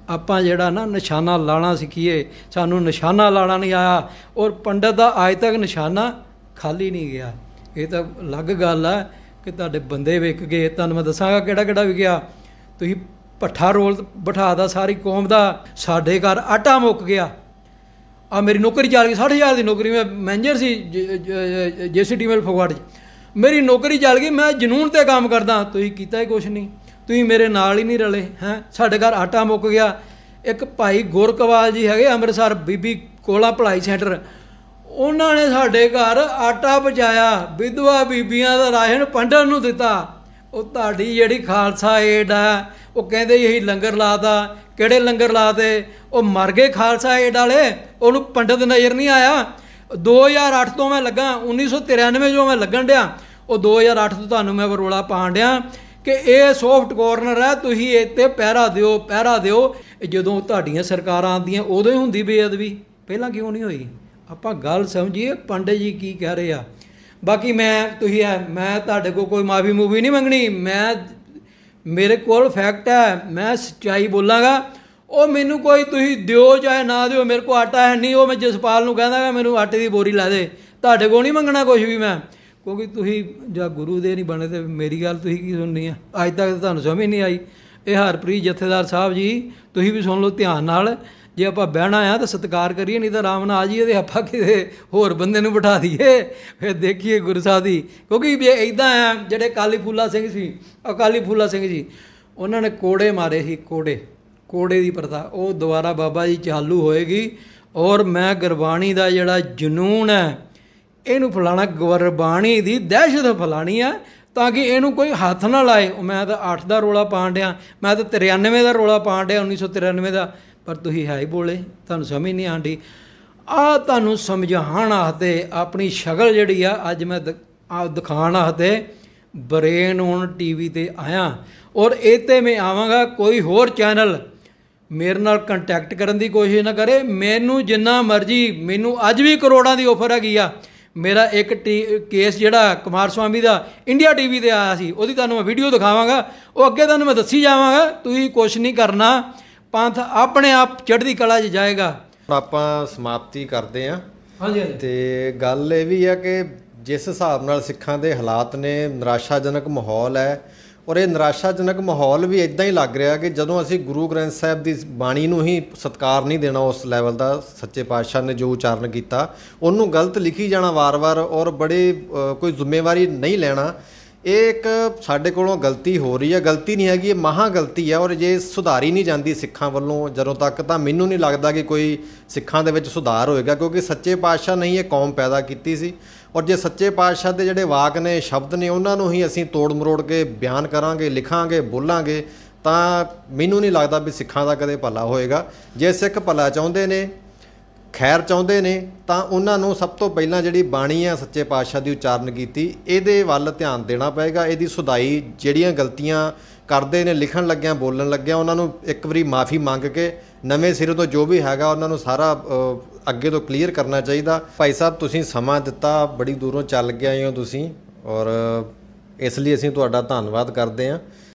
ਆਪਾਂ ਜਿਹੜਾ ਨਾ ਨਿਸ਼ਾਨਾ ਲਾਣਾ ਸਿੱਖੀਏ। ਸਾਨੂੰ ਨਿਸ਼ਾਨਾ ਲਾਣਾ ਨਹੀਂ ਆਇਆ, ਔਰ ਪੰਡਤ ਦਾ ਅੱਜ ਤੱਕ ਨਿਸ਼ਾਨਾ ਖਾਲੀ ਨਹੀਂ ਗਿਆ। ਇਹ ਤਾਂ ਅਲੱਗ ਗੱਲ ਆ ਕਿ ਤੁਹਾਡੇ ਬੰਦੇ ਵਿਕ ਗਏ। ਤੁਹਾਨੂੰ ਮੈਂ ਦੱਸਾਂਗਾ ਕਿਹੜਾ ਕਿਹੜਾ ਵਿਕਿਆ। ਤੁਸੀਂ ਭੱਠਾ ਰੋਲ ਬਿਠਾਦਾ ਸਾਰੀ ਕੌਮ ਦਾ। ਸਾਡੇ ਘਰ ਆਟਾ ਮੁੱਕ ਗਿਆ। ਆ ਮੇਰੀ ਨੌਕਰੀ ਚੱਲ ਗਈ, 60,000 ਦੀ ਨੌਕਰੀ। ਮੈਂ ਮੈਨੇਜਰ ਸੀ JCT ਮਿਲ ਫਗਵਾੜੇ 'ਚ। ਮੇਰੀ ਨੌਕਰੀ ਚੱਲ ਗਈ। ਮੈਂ ਜਨੂਨ 'ਤੇ ਕੰਮ ਕਰਦਾ, ਤੁਸੀਂ ਕੀਤਾ ਹੀ ਕੁਛ ਨਹੀਂ। ਤੁਸੀਂ ਮੇਰੇ ਨਾਲ ਹੀ ਨਹੀਂ ਰਲੇ ਹੈਂ। ਸਾਡੇ ਘਰ ਆਟਾ ਮੁੱਕ ਗਿਆ। ਇੱਕ ਭਾਈ ਗੁਰਕਵਾਲ ਜੀ ਹੈਗੇ ਅੰਮ੍ਰਿਤਸਰ, ਬੀਬੀ ਕੋਲਾ ਭਲਾਈ ਸੈਂਟਰ, ਉਹਨਾਂ ਨੇ ਸਾਡੇ ਘਰ ਆਟਾ ਪਹੁੰਚਾਇਆ। ਵਿਧਵਾ ਬੀਬੀਆਂ ਦਾ ਰਾਸ਼ਨ ਪੰਡਤ ਨੂੰ ਦਿੱਤਾ। ਉਹ ਤੁਹਾਡੀ ਜਿਹੜੀ ਖਾਲਸਾ ਏਡ ਆ, ਉਹ ਕਹਿੰਦੇ ਅਸੀਂ ਲੰਗਰ ਲਾਤਾ। ਕਿਹੜੇ ਲੰਗਰ ਲਾਤੇ? ਉਹ ਮਰ ਗਏ ਖਾਲਸਾ ਏਡ ਵਾਲੇ, ਉਹਨੂੰ ਪੰਡਤ ਨਜ਼ਰ ਨਹੀਂ ਆਇਆ। 2008 ਤੋਂ ਮੈਂ ਲੱਗਾ, 1993 ਜੋ ਮੈਂ ਲੱਗਣ ਡਿਆ, ਉਹ 2008 ਤੋਂ ਤੁਹਾਨੂੰ ਮੈਂ ਰੌਲਾ ਪਾਉਣ ਡਿਆ ਕਿ ਇਹ ਸੌਫਟ ਕਾਰਨਰ ਹੈ, ਤੁਸੀਂ ਇੱਥੇ ਪਹਿਰਾ ਦਿਓ, ਪਹਿਰਾ ਦਿਓ। ਜਦੋਂ ਤੁਹਾਡੀਆਂ ਸਰਕਾਰਾਂ ਆਉਂਦੀਆਂ ਉਦੋਂ ਹੀ ਹੁੰਦੀ ਬੇਅਦਬੀ, ਪਹਿਲਾਂ ਕਿਉਂ ਨਹੀਂ ਹੋਈ? ਆਪਾਂ ਗੱਲ ਸਮਝੀਏ ਪੰਡਤ ਜੀ ਕੀ ਕਹਿ ਰਹੇ ਆ। ਬਾਕੀ ਮੈਂ ਤੁਹਾਡੇ ਕੋਲ ਕੋਈ ਮਾਫੀ ਮੂਫੀ ਨਹੀਂ ਮੰਗਣੀ। ਮੇਰੇ ਕੋਲ ਫੈਕਟ ਹੈ, ਮੈਂ ਸੱਚਾਈ ਬੋਲਾਂਗਾ। ਉਹ ਮੈਨੂੰ ਕੋਈ ਤੁਸੀਂ ਦਿਓ ਚਾਹੇ ਨਾ ਦਿਓ, ਮੇਰੇ ਕੋਲ ਆਟਾ ਹੈ ਨਹੀਂ, ਉਹ ਮੈਂ ਜਸਪਾਲ ਨੂੰ ਕਹਿੰਦਾ ਮੈਨੂੰ ਆਟੇ ਦੀ ਬੋਰੀ ਲੈ ਦੇ। ਤੁਹਾਡੇ ਕੋਲ ਨਹੀਂ ਮੰਗਣਾ ਕੁਛ ਵੀ ਮੈਂ, ਕਿਉਂਕਿ ਤੁਸੀਂ ਜਾਂ ਗੁਰੂ ਦੇ ਨਹੀਂ ਬਣੇ ਤੇ ਮੇਰੀ ਗੱਲ ਤੁਸੀਂ ਕੀ ਸੁਣਨੀ ਆ? ਅੱਜ ਤੱਕ ਤਾਂ ਤੁਹਾਨੂੰ ਸਮਝ ਨਹੀਂ ਆਈ। ਇਹ ਹਰਪ੍ਰੀਤ ਜਥੇਦਾਰ ਸਾਹਿਬ ਜੀ, ਤੁਸੀਂ ਵੀ ਸੁਣ ਲਓ ਧਿਆਨ ਨਾਲ। ਜੇ ਆਪਾਂ ਬਹਿਣਾ ਆ ਤਾਂ ਸਤਿਕਾਰ ਕਰੀਏ, ਨਹੀਂ ਤਾਂ ਆਰਾਮ ਨਾਲ ਆ ਜਾਈਏ ਅਤੇ ਆਪਾਂ ਕਿਸੇ ਹੋਰ ਬੰਦੇ ਨੂੰ ਬਿਠਾ ਦਈਏ, ਫਿਰ ਦੇਖੀਏ ਗੁਰੂ ਸਾਹਿਬ ਦੀ। ਕਿਉਂਕਿ ਵੀ ਇੱਦਾਂ ਆ, ਜਿਹੜੇ ਅਕਾਲੀ ਫੂਲਾ ਸਿੰਘ ਸੀ, ਅਕਾਲੀ ਫੂਲਾ ਸਿੰਘ ਜੀ, ਉਹਨਾਂ ਨੇ ਕੋੜੇ ਮਾਰੇ ਸੀ। ਕੋੜੇ ਦੀ ਪ੍ਰਥਾ ਉਹ ਦੁਬਾਰਾ ਬਾਬਾ ਜੀ ਚਾਲੂ ਹੋਏਗੀ। ਔਰ ਮੈਂ ਗੁਰਬਾਣੀ ਦਾ ਜਿਹੜਾ ਜਨੂਨ ਹੈ ਇਹਨੂੰ ਫੈਲਾਉਣਾ, ਗੁਰਬਾਣੀ ਦੀ ਦਹਿਸ਼ਤ ਫੈਲਾਉਣੀ ਆ, ਤਾਂ ਕਿ ਇਹਨੂੰ ਕੋਈ ਹੱਥ ਨਾ ਲਾਏ। ਮੈਂ ਤਾਂ 8 ਦਾ ਰੌਲਾ ਪਾਉਣ ਡਿਆ, ਮੈਂ ਤਾਂ 93 ਦਾ ਰੌਲਾ ਪਾਉਣ ਡਿਆ, 1993 ਦਾ। ਪਰ ਤੁਸੀਂ ਹੈ ਹੀ ਬੋਲੇ, ਤੁਹਾਨੂੰ ਸਮਝ ਨਹੀਂ ਆਉਂਦੀ। ਆਹ ਤੁਹਾਨੂੰ ਸਮਝਾਉਣ ਵਾਸਤੇ ਆਪਣੀ ਸ਼ਕਲ ਜਿਹੜੀ ਆ ਅੱਜ ਮੈਂ ਦਿਖਾਉਣ ਵਾਸਤੇ ਬਰੇਨ ਔਨ TV 'ਤੇ ਆਇਆ। ਔਰ ਇਹ 'ਤੇ ਮੈਂ ਆਵਾਂਗਾ। ਕੋਈ ਹੋਰ ਚੈਨਲ ਮੇਰੇ ਨਾਲ ਕੰਟੈਕਟ ਕਰਨ ਦੀ ਕੋਸ਼ਿਸ਼ ਨਾ ਕਰੇ। ਮੈਨੂੰ ਜਿੰਨਾ ਮਰਜ਼ੀ, ਮੈਨੂੰ ਅੱਜ ਵੀ ਕਰੋੜਾਂ ਦੀ ਆਫਰ ਹੈਗੀ ਆ। ਮੇਰਾ ਇੱਕ ਕੇਸ ਜਿਹੜਾ ਕੁਮਾਰ ਸਵਾਮੀ ਦਾ ਇੰਡੀਆ TV 'ਤੇ ਆਇਆ ਸੀ, ਉਹਦੀ ਤੁਹਾਨੂੰ ਮੈਂ ਵੀਡੀਓ ਦਿਖਾਵਾਂਗਾ। ਉਹ ਅੱਗੇ ਤੁਹਾਨੂੰ ਮੈਂ ਦੱਸੀ ਜਾਵਾਂਗਾ। ਤੁਸੀਂ ਕੁਛ ਨਹੀਂ ਕਰਨਾ, ਪੰਥ ਆਪਣੇ ਆਪ ਚੜ੍ਹਦੀ ਕਲਾ 'ਚ ਜਾਏਗਾ। ਆਪਾਂ ਸਮਾਪਤੀ ਕਰਦੇ ਹਾਂ। ਹਾਂਜੀ। ਤੇ ਗੱਲ ਇਹ ਵੀ ਹੈ ਕਿ ਜਿਸ ਹਿਸਾਬ ਨਾਲ ਸਿੱਖਾਂ ਦੇ ਹਾਲਾਤ ਨੇ, ਨਿਰਾਸ਼ਾਜਨਕ ਮਾਹੌਲ ਹੈ। ਔਰ ਇਹ ਨਿਰਾਸ਼ਾਜਨਕ ਮਾਹੌਲ ਵੀ ਇੱਦਾਂ ਹੀ ਲੱਗ ਰਿਹਾ ਕਿ ਜਦੋਂ ਅਸੀਂ ਗੁਰੂ ਗ੍ਰੰਥ ਸਾਹਿਬ ਦੀ ਬਾਣੀ ਨੂੰ ਹੀ ਸਤਿਕਾਰ ਨਹੀਂ ਦੇਣਾ ਉਸ ਲੈਵਲ ਦਾ, ਸੱਚੇ ਪਾਤਸ਼ਾਹ ਨੇ ਜੋ ਉਚਾਰਨ ਕੀਤਾ ਉਹਨੂੰ ਗਲਤ ਲਿਖੀ ਜਾਣਾ ਵਾਰ-ਵਾਰ, ਔਰ ਬੜੇ ਕੋਈ ਜ਼ਿੰਮੇਵਾਰੀ ਨਹੀਂ ਲੈਣਾ, ਇਹ ਇੱਕ ਸਾਡੇ ਕੋਲੋਂ ਗਲਤੀ ਹੋ ਰਹੀ ਹੈ। ਗਲਤੀ ਨਹੀਂ ਹੈਗੀ, ਇਹ ਮਹਾਂ ਗਲਤੀ ਹੈ। ਔਰ ਜੇ ਸੁਧਾਰੀ ਨਹੀਂ ਜਾਂਦੀ ਸਿੱਖਾਂ ਵੱਲੋਂ ਜਦੋਂ ਤੱਕ, ਤਾਂ ਮੈਨੂੰ ਨਹੀਂ ਲੱਗਦਾ ਕਿ ਕੋਈ ਸਿੱਖਾਂ ਦੇ ਵਿੱਚ ਸੁਧਾਰ ਹੋਏਗਾ, ਕਿਉਂਕਿ ਸੱਚੇ ਪਾਤਸ਼ਾਹ ਨੇ ਇਹ ਕੌਮ ਪੈਦਾ ਕੀਤੀ ਸੀ। ਔਰ ਜੇ ਸੱਚੇ ਪਾਤਸ਼ਾਹ ਦੇ ਜਿਹੜੇ ਵਾਕ ਨੇ, ਸ਼ਬਦ ਨੇ, ਉਹਨਾਂ ਨੂੰ ਹੀ ਅਸੀਂ ਤੋੜ ਮਰੋੜ ਕੇ ਬਿਆਨ ਕਰਾਂਗੇ, ਲਿਖਾਂਗੇ, ਬੋਲਾਂਗੇ, ਤਾਂ ਮੈਨੂੰ ਨਹੀਂ ਲੱਗਦਾ ਵੀ ਸਿੱਖਾਂ ਦਾ ਕਦੇ ਭਲਾ ਹੋਏਗਾ। ਜੇ ਸਿੱਖ ਭਲਾ ਚਾਹੁੰਦੇ ਨੇ, ਖੈਰ ਚਾਹੁੰਦੇ ਨੇ, ਤਾਂ ਉਹਨਾਂ ਨੂੰ ਸਭ ਤੋਂ ਪਹਿਲਾਂ ਜਿਹੜੀ ਬਾਣੀ ਆ ਸੱਚੇ ਪਾਤਸ਼ਾਹ ਦੀ ਉਚਾਰਨ ਕੀਤੀ, ਇਹਦੇ ਵੱਲ ਧਿਆਨ ਦੇਣਾ ਪਏਗਾ। ਇਹਦੀ ਸੁਧਾਈ, ਜਿਹੜੀਆਂ ਗਲਤੀਆਂ ਕਰਦੇ ਨੇ ਲਿਖਣ ਲੱਗਿਆਂ, ਬੋਲਣ ਲੱਗਿਆਂ, ਉਹਨਾਂ ਨੂੰ ਇੱਕ ਵਾਰੀ ਮਾਫੀ ਮੰਗ ਕੇ ਨਵੇਂ ਸਿਰੇ ਤੋਂ ਜੋ ਵੀ ਹੈਗਾ ਉਹਨਾਂ ਨੂੰ ਸਾਰਾ ਅੱਗੇ ਤੋਂ ਕਲੀਅਰ ਕਰਨਾ ਚਾਹੀਦਾ। ਭਾਈ ਸਾਹਿਬ, ਤੁਸੀਂ ਸਮਾਂ ਦਿੱਤਾ, ਬੜੀ ਦੂਰੋਂ ਚੱਲ ਕੇ ਆਏ ਹੋ ਤੁਸੀਂ, ਔਰ ਇਸ ਲਈ ਅਸੀਂ ਤੁਹਾਡਾ ਧੰਨਵਾਦ ਕਰਦੇ ਹਾਂ।